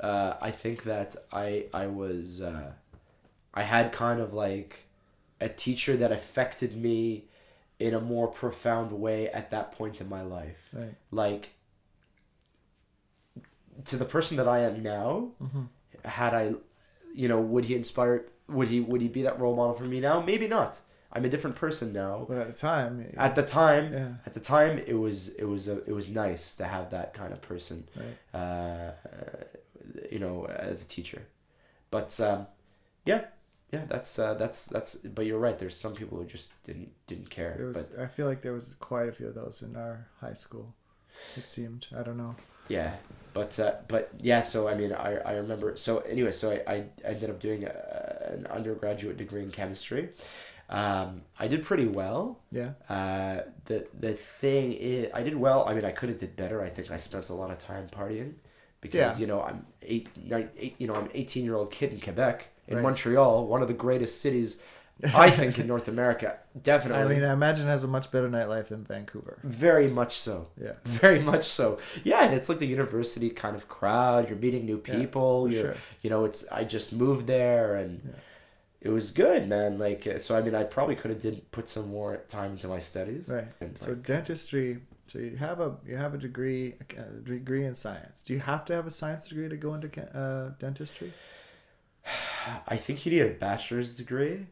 I think that I was I had kind of like a teacher that affected me in a more profound way at that point in my life. Right. Like, to the person that I am now, had I, you know, would he be that role model for me now? Maybe not. I'm a different person now. But at the time, it was nice to have that kind of person, right. You know, as a teacher. But yeah, that's. But you're right. There's some people who just didn't care. I feel like there was quite a few of those in our high school. It seemed. I don't know. Yeah, but yeah. So I mean, I remember. So anyway, so I ended up doing an undergraduate degree in chemistry. I did pretty well. Yeah. The thing is, I did well. I mean, I could have did better. I think I spent a lot of time partying, because Yeah. I'm I'm an 18-year-old kid in Quebec, in Right. Montreal, one of the greatest cities, I think, in North America. Definitely. I mean, I imagine it has a much better nightlife than Vancouver. Very much so. Yeah. Very much so. Yeah, and it's like the university kind of crowd. You're meeting new Yeah, people. for You're, sure. it's. I just moved there, and Yeah. it was good, man. Like, so I mean, I probably could have did put some more time into my studies. Right. And, So like, dentistry. So you have a degree in science. Do you have to have a science degree to go into dentistry? I think you need a bachelor's degree,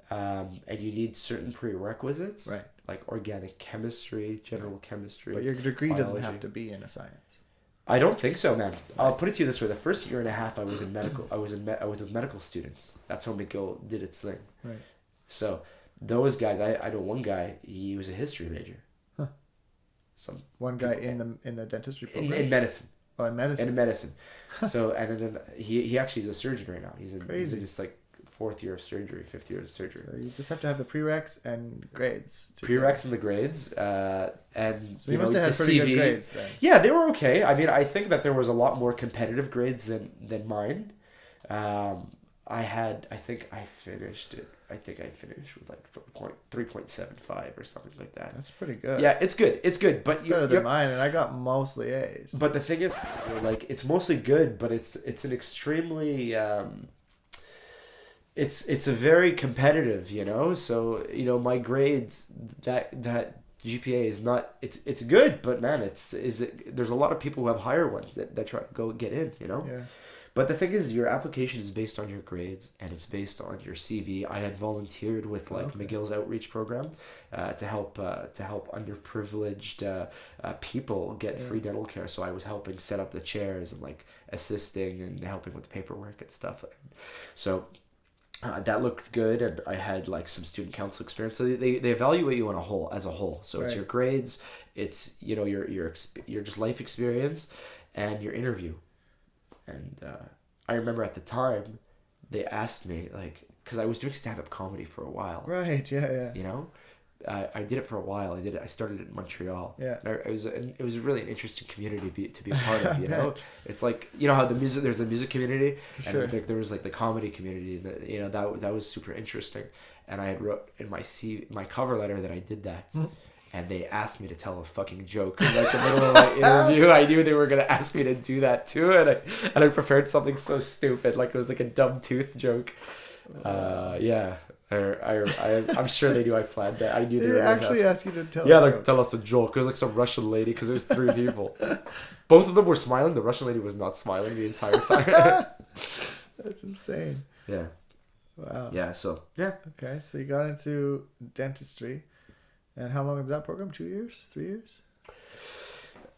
and you need certain prerequisites, Right. like organic chemistry, general chemistry. But your degree doesn't biology. have to be in a science. I don't think so, man. I'll put it to you this way: the first year and a half, I was in medical. I was with medical students. That's how McGill did its thing. Right. So those guys, I know one guy. He was a history major. Huh. Some One guy people- in the dentistry program. in medicine. Oh, in medicine. In medicine. So and then he actually is a surgeon right now. He's in Crazy. his like 4th year of surgery, 5th year of surgery. So you just have to have the prereqs and grades. to Prereqs and the grades, and So you must have had the pretty CV. good grades then. Yeah, they were okay. I mean, I think that there was a lot more competitive grades than mine. I think I finished with like 3.75 or something like that. That's pretty good. Yeah, it's good. It's good, but It's better than mine, and I got mostly A's. But the thing is, like, it's mostly good, but it's an extremely it's a very competitive, So my grades, that GPA is not, it's good, but man, there's a lot of people who have higher ones that try to go get in, Yeah. But the thing is, your application is based on your grades, and it's based on your CV. I had volunteered with McGill's outreach program to help underprivileged people get free dental care. So I was helping set up the chairs and like assisting and helping with the paperwork and stuff. So that looked good, and I had like some student council experience. So they evaluate you as a whole. So it's Right. your grades, it's your just life experience, and your interview. And I remember at the time, they asked me, like, because I was doing stand-up comedy for a while. Right. Yeah. I did it for a while. I started it in Montreal. Yeah. And it was really an interesting community to be a part of. I It's like how there's a music community, For and sure. there was like the comedy community. That was super interesting. And I had wrote in my cover letter that I did that. And they asked me to tell a fucking joke in like the middle of my interview. I knew they were gonna ask me to do that too, and I prepared something so stupid, like it was like a dumb tooth joke. Yeah, I'm sure they knew I planned that. I knew they They were gonna actually ask. asked you to tell. Yeah, a like joke. tell us a joke. It was like some Russian lady, because it was 3 people. Both of them were smiling. The Russian lady was not smiling the entire time. That's insane. Yeah. Wow. Yeah. So yeah. Okay, so you got into dentistry, and how long is that program? 2 years? 3 years?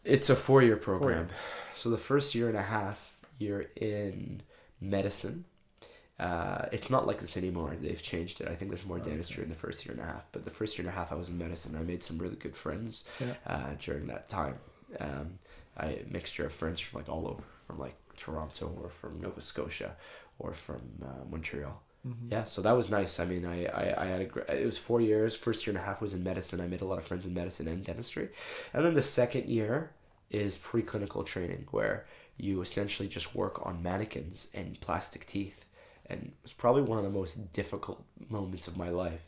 It's a 4-year program. 4 year. So the first year and a half, you're in medicine. It's not like this anymore. They've changed it. I think there's more dentistry in the first year and a half. But the first year and a half, I was in medicine. I made some really good friends during that time. A mixture of friends from like all over, from like Toronto or from Nova Scotia or from Montreal. Mm-hmm. Yeah, so that was nice. I mean, I had it was 4 years. First year and a half was in medicine. I made a lot of friends in medicine and dentistry. And then the second year is preclinical training, where you essentially just work on mannequins and plastic teeth. And it was probably one of the most difficult moments of my life.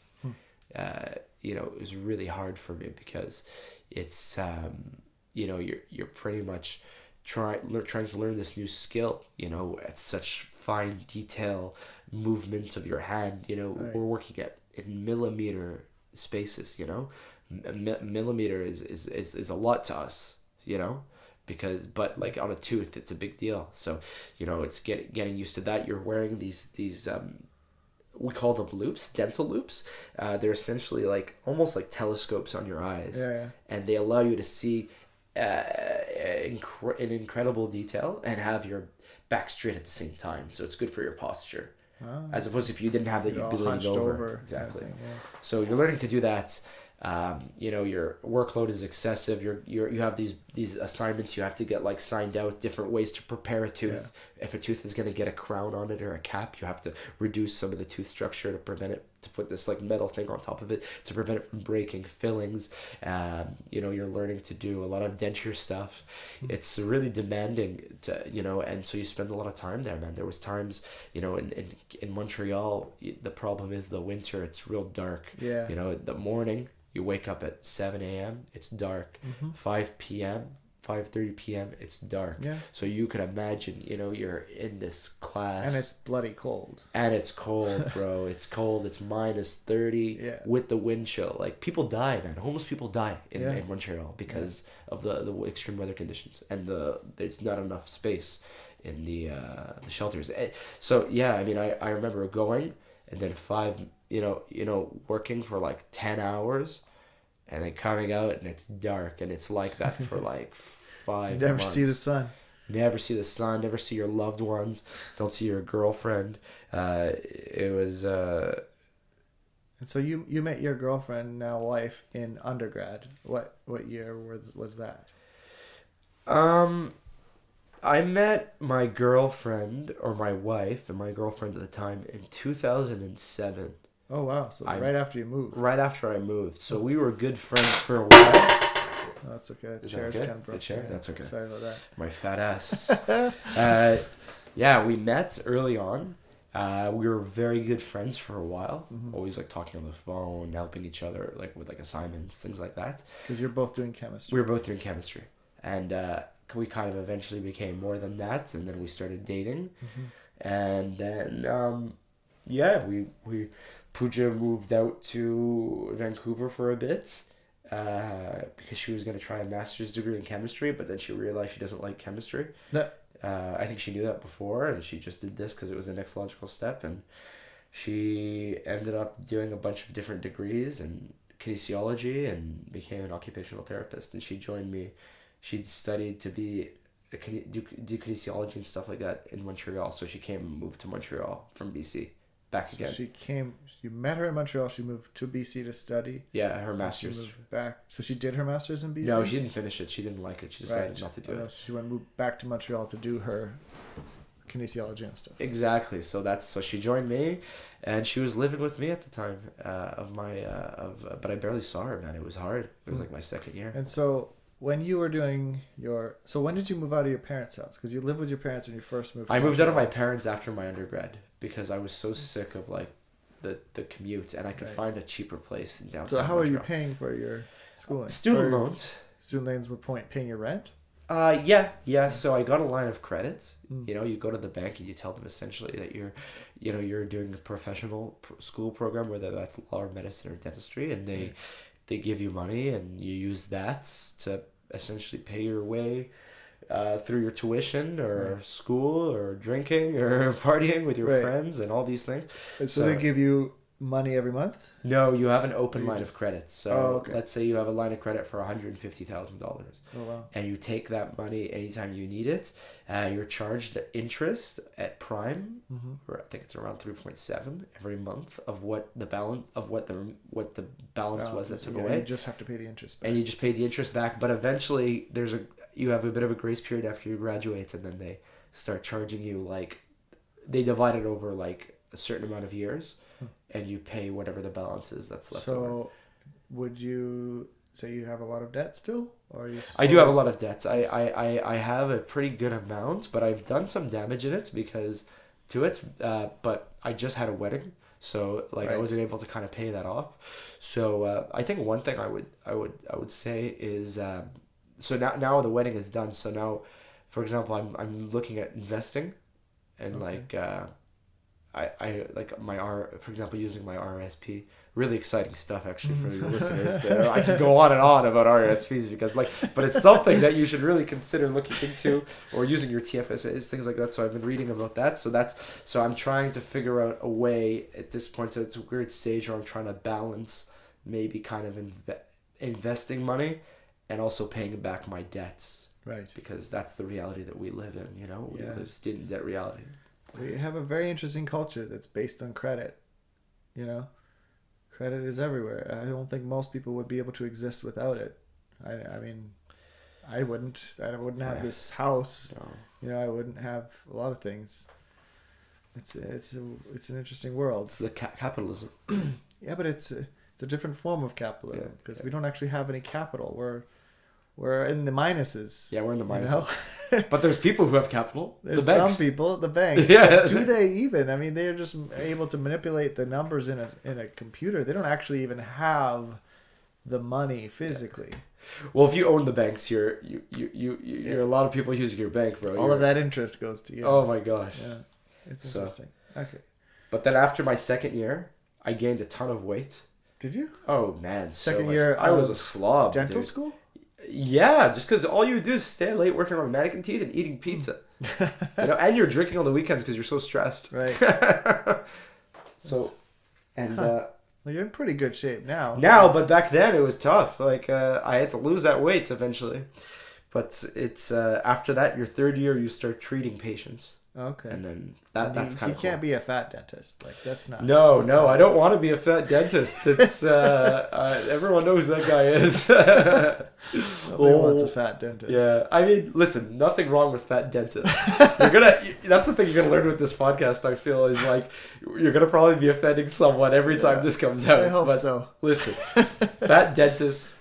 It was really hard for me, because it's, you're pretty much trying to learn this new skill, at such fine detail, movement of your hand. Right. We're working in millimeter spaces. Millimeter is a lot to us, but like on a tooth, it's a big deal. So it's getting used to that. You're wearing these we call them loops, dental loops. They're essentially like almost like telescopes on your eyes. Yeah. And they allow you to see in incredible detail and have your back straight at the same time. So it's good for your posture. Oh. As opposed to if you didn't have that, You're you'd be all leaning hunched over. kind of Exactly. thing, yeah. So you're learning to do that. Your workload is excessive. You have these assignments you have to get like signed out, different ways to prepare a tooth. Yeah. If a tooth is going to get a crown on it or a cap, you have to reduce some of the tooth structure to prevent it, to put this like metal thing on top of it to prevent it from breaking, fillings. You're learning to do a lot of denture stuff. It's really demanding and so you spend a lot of time there, man. There was times, in Montreal, the problem is the winter, it's real dark. Yeah. The morning, you wake up at 7 a.m., it's dark. 5 p.m., 5:30 p.m., it's dark. Yeah. So you can imagine, you're in this class. And it's bloody cold. And it's cold, bro. It's cold. It's -30 with the wind chill. Like, people die, man. Homeless people die in Montreal because of the extreme weather conditions. And there's not enough space in the shelters. So, yeah, I mean, I remember going and then working for like 10 hours and then coming out and it's dark and it's like that for like 5 Never months. see the sun. Never see the sun, never see your loved ones, don't see your girlfriend. It was And so you met your girlfriend, now wife, in undergrad. What year was that? I met my girlfriend, or my wife and my girlfriend at the time, in 2007. Oh wow! So right after you moved. Right after I moved. So we were good friends for a while. Oh, that's okay. The Is chair's that okay? kind of broken. The chair? Yeah. That's okay. Sorry about that. My fat ass. We met early on. We were very good friends for a while. Always like talking on the phone, helping each other like with like assignments, things like that. Because you're both doing chemistry. We were both doing chemistry, and we kind of eventually became more than that, and then we started dating, and then we Pooja moved out to Vancouver for a bit. Because she was going to try a master's degree in chemistry, but then she realized she doesn't like chemistry. I think she knew that before, and she just did this because it was the next logical step. And she ended up doing a bunch of different degrees in kinesiology and became an occupational therapist. And she joined me. She studied to be do kinesiology and stuff like that in Montreal. So she came and moved to Montreal from BC back again. So you met her in Montreal. She moved to BC to study. Yeah, her master's. She moved back. So she did her master's in BC? No, she didn't finish it. She didn't like it. She decided not to do it. So she moved back to Montreal to do her kinesiology and stuff. Exactly. So she joined me, and she was living with me at the time but I barely saw her, man. It was hard. It was like my second year. And so when you were doing when did you move out of your parents' house? Because you lived with your parents when you first moved. I moved out of my parents after my undergrad because I was so sick of like the commute, and I could find a cheaper place in downtown. So how Montreal. are you paying for your schooling? Student loans. Student loans were paying your rent? Yeah. So I got a line of credit. You go to the bank and you tell them essentially that you're doing a professional school program, whether that's law or medicine or dentistry, and they give you money and you use that to essentially pay your way through your tuition or school or drinking or partying with your friends and all these things. So they give you money every month? No, you have an open line of credit. So okay. Let's say you have a line of credit for $150,000. Oh, wow. And you take that money anytime you need it. You're charged interest at prime, or I think it's around 3.7 every month of what the balance was that took away. You just have to pay the interest back. And you just pay the interest back, but eventually you have a bit of a grace period after you graduate, and then they start charging you like they divide it over like a certain amount of years, and you pay whatever the balance is that's left over. So, would you say you have a lot of debt still, or I do have a lot of debts. I have a pretty good amount, but I've done some damage in it but I just had a wedding, so I wasn't able to kind of pay that off. So I think one thing I would say is so now the wedding is done. So now, for example, I'm looking at investing, and I like for example, using my RSP. Really exciting stuff, actually, for your listeners. There, I can go on and on about RSPs but it's something that you should really consider looking into, or using your TFSAs, things like that. So I've been reading about that. So I'm trying to figure out a way at this point. So it's a weird stage where I'm trying to balance maybe kind of investing money and also paying back my debts. Right. Because that's the reality that we live in. We live student debt reality. We have a very interesting culture that's based on credit. Credit is everywhere. I don't think most people would be able to exist without it. I mean, I wouldn't. I wouldn't have this house. No. You know, I wouldn't have a lot of things. It's an interesting world. It's the capitalism. Yeah, but it's a different form of capitalism because we don't actually have any capital. We're in the minuses. Yeah, we're in the minuses. You know? But there's people who have capital. There's the banks. some people, the banks. Yeah. Do they even? I mean, they're just able to manipulate the numbers in a computer. They don't actually even have the money physically. Well, if you own the banks, you're a lot of people using your bank, bro. All of that interest goes to you. Oh my gosh. Yeah, it's interesting. Okay. But then after my second year, I gained a ton of weight. Did you? Oh man, Second year, I was a slob. Dental dude. school? Yeah, just because all you do is stay late working on mannequin teeth and eating pizza. And you're drinking on the weekends because you're so stressed. Right. So, and well, you're in pretty good shape now. but back then it was tough. Like I had to lose that weight eventually. But it's after that, your third year, you start treating patients. Okay. And then that's kind of You can't be a fat dentist. Like that's not. No, I don't want to be a fat dentist. It's everyone knows who that guy is. Nobody wants a fat dentist. Yeah, I mean, listen, nothing wrong with fat dentists. That's the thing you're gonna learn with this podcast. I feel is like you're gonna probably be offending someone every time this comes out. I hope so. Listen, fat dentists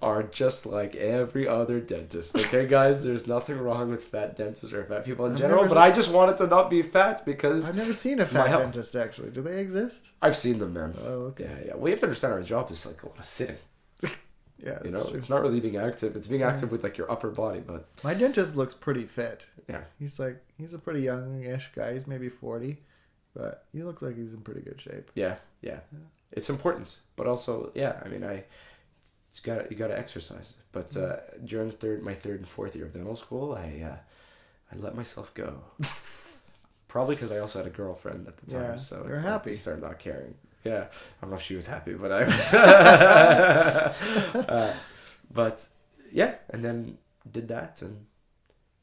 are just like every other dentist. Okay, guys, there's nothing wrong with fat dentists or fat people in general, but I just wanted to not be fat because I've never seen a fat dentist actually. Do they exist? I've seen them, man. Oh, okay. Yeah. Well, you have to understand our job is like a lot of sitting. Yeah, you know, true. it's not really being active. It's being active with like your upper body, but my dentist looks pretty fit. Yeah, he's a pretty youngish guy. He's maybe 40, but he looks like he's in pretty good shape. Yeah. It's important, but also, I mean, you got to exercise. But during my third and fourth year of dental school, I let myself go. Probably because I also had a girlfriend at the time, so you're happy. I started not caring. Yeah, I don't know if she was happy, but I was. But yeah, and then did that, and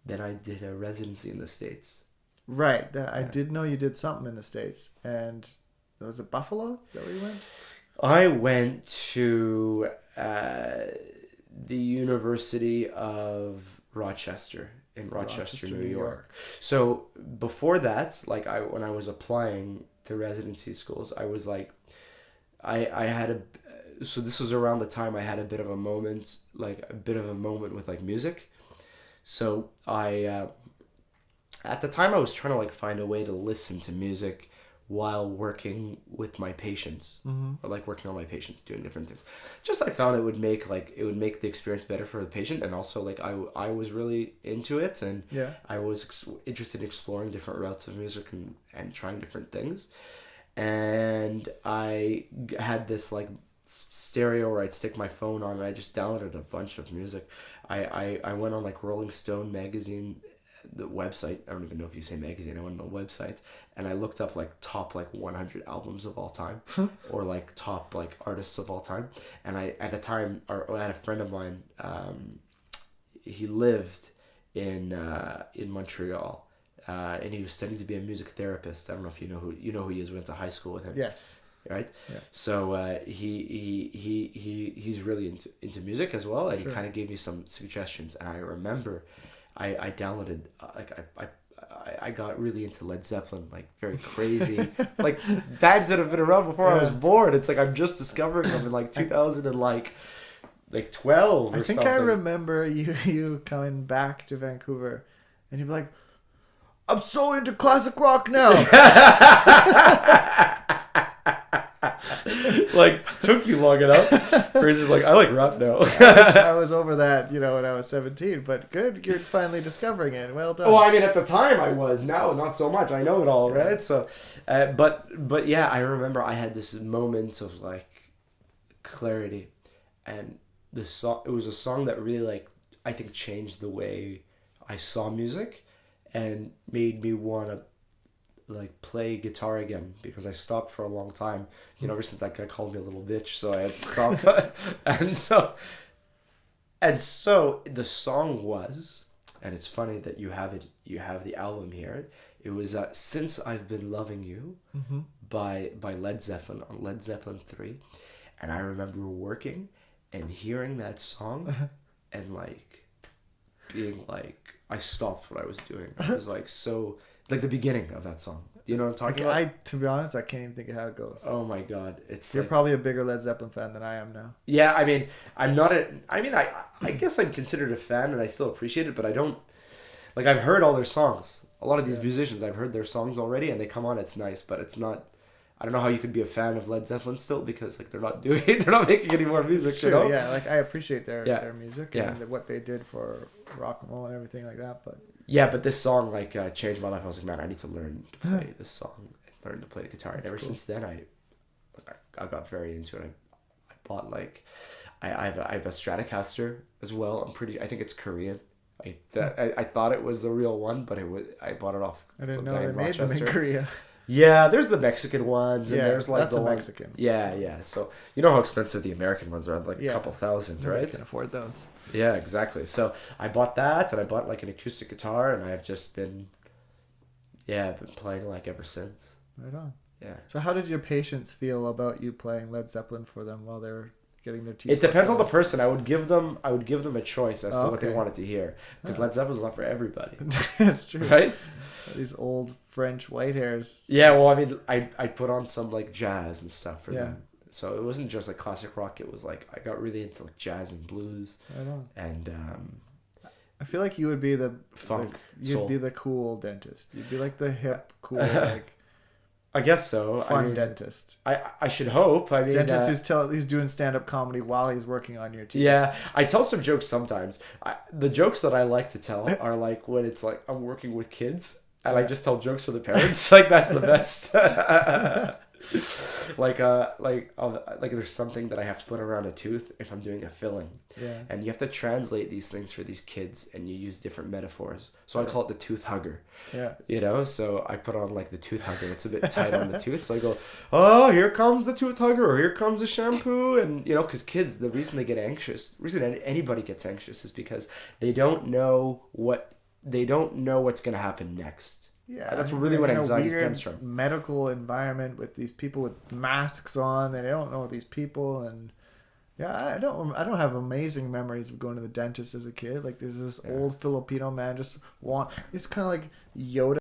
then I did a residency in the States. Right, I did know you did something in the States, and was it Buffalo? Is that where you went? I went to the University of Rochester in Rochester, New York. So before that, like when I was applying to residency schools, I was like, I had so this was around the time I had a bit of a moment with like music. So at the time I was trying to like find a way to listen to music while working with my patients, or like working on my patients, doing different things. Just I found it would make the experience better for the patient, and also like I was really into it, and I was interested in exploring different routes of music and trying different things. And I had this like stereo where I'd stick my phone on, and I just downloaded a bunch of music. I went on like Rolling Stone magazine, the website. I don't even know if you say magazine. I went on the website and I looked up like top like 100 albums of all time, or like top like artists of all time. And I at the time, I had a friend of mine. He lived in Montreal, and he was studying to be a music therapist. I don't know if you know who he is. We went to high school with him. Yes. Right. Yeah. So he's really into music as well, and Sure. he kind of gave me some suggestions. And I remember, I downloaded I got really into Led Zeppelin, like very crazy, like bands that have been around before I was born. It's like I'm just discovering them in like 2000 and like 12 or I think something. I remember you coming back to Vancouver, and you'd be like, "I'm so into classic rock now." Like took you long enough. Fraser's like, I like rap now. I was over that, when I was 17. But good, you're finally discovering it. Well done. Well, I mean, at the time I was. Now, not so much. I know it all, right? So, but yeah, I remember I had this moment of like clarity, and the song. It was a song that really like I think changed the way I saw music, and made me want to like play guitar again, because I stopped for a long time, ever since that guy called me a little bitch, so I had to stop. and so the song was, and it's funny that you have the album here, It was Since I've Been Loving You by Led Zeppelin on Led Zeppelin 3. And I remember working and hearing that song and like being like, I stopped what I was doing. It was like so, like the beginning of that song. Do you know what I'm talking about? To be honest, I can't even think of how it goes. Oh my God. You're probably a bigger Led Zeppelin fan than I am now. Yeah, I mean, I guess I'm considered a fan and I still appreciate it, but I don't, like I've heard all their songs. A lot of these musicians, I've heard their songs already and they come on, it's nice, but it's not, I don't know how you could be a fan of Led Zeppelin still because like they're not making any more music. It's true, you know? Yeah, like I appreciate their music and what they did for rock and roll and everything like that, but... Yeah, but this song like changed my life. I was like, man, I need to learn to play this song, learn to play the guitar. And ever since then, I got very into it. I bought like, I have a Stratocaster as well. I think it's Korean. I thought it was the real one, but I bought it off. I didn't know they made them in Korea. Yeah, there's the Mexican ones, and there's like that's the Mexican. Yeah. So you know how expensive the American ones are, like a couple thousand, right? You can afford those. Yeah, exactly. So I bought that, and I bought like an acoustic guitar, and I've just been playing like ever since. Right on. Yeah. So how did your patients feel about you playing Led Zeppelin for them while they're getting their teeth? It depends on the person. I would give them a choice as to what they wanted to hear, because Led Zeppelin's not for everybody. That's true. Right? These old French white hairs. Yeah, well, I mean, I put on some like jazz and stuff for them. So it wasn't just like classic rock. It was like I got really into like jazz and blues. Right on. And I feel like you would be the funk. You'd be the cool dentist. You'd be like the hip, cool, like I guess so. Fun dentist. I should hope. I mean, dentist who's doing stand-up comedy while he's working on your teeth. Yeah, I tell some jokes sometimes. The jokes that I like to tell are like when it's like I'm working with kids and I just tell jokes for the parents. Like that's the best. like there's something that I have to put around a tooth if I'm doing a filling. Yeah. And you have to translate these things for these kids, and you use different metaphors. So I call it the tooth hugger. Yeah. You know, so I put on like the tooth hugger. It's a bit tight on the tooth. So I go, oh, here comes the tooth hugger, or here comes the shampoo. And, you know, because kids, the reason they get anxious, the reason anybody gets anxious is because they don't know what's going to happen next. Yeah, that's really what anxiety stems from. Medical environment with these people with masks on, and they don't know these people, and I don't have amazing memories of going to the dentist as a kid. Like there's this old Filipino man he's kind of like Yoda.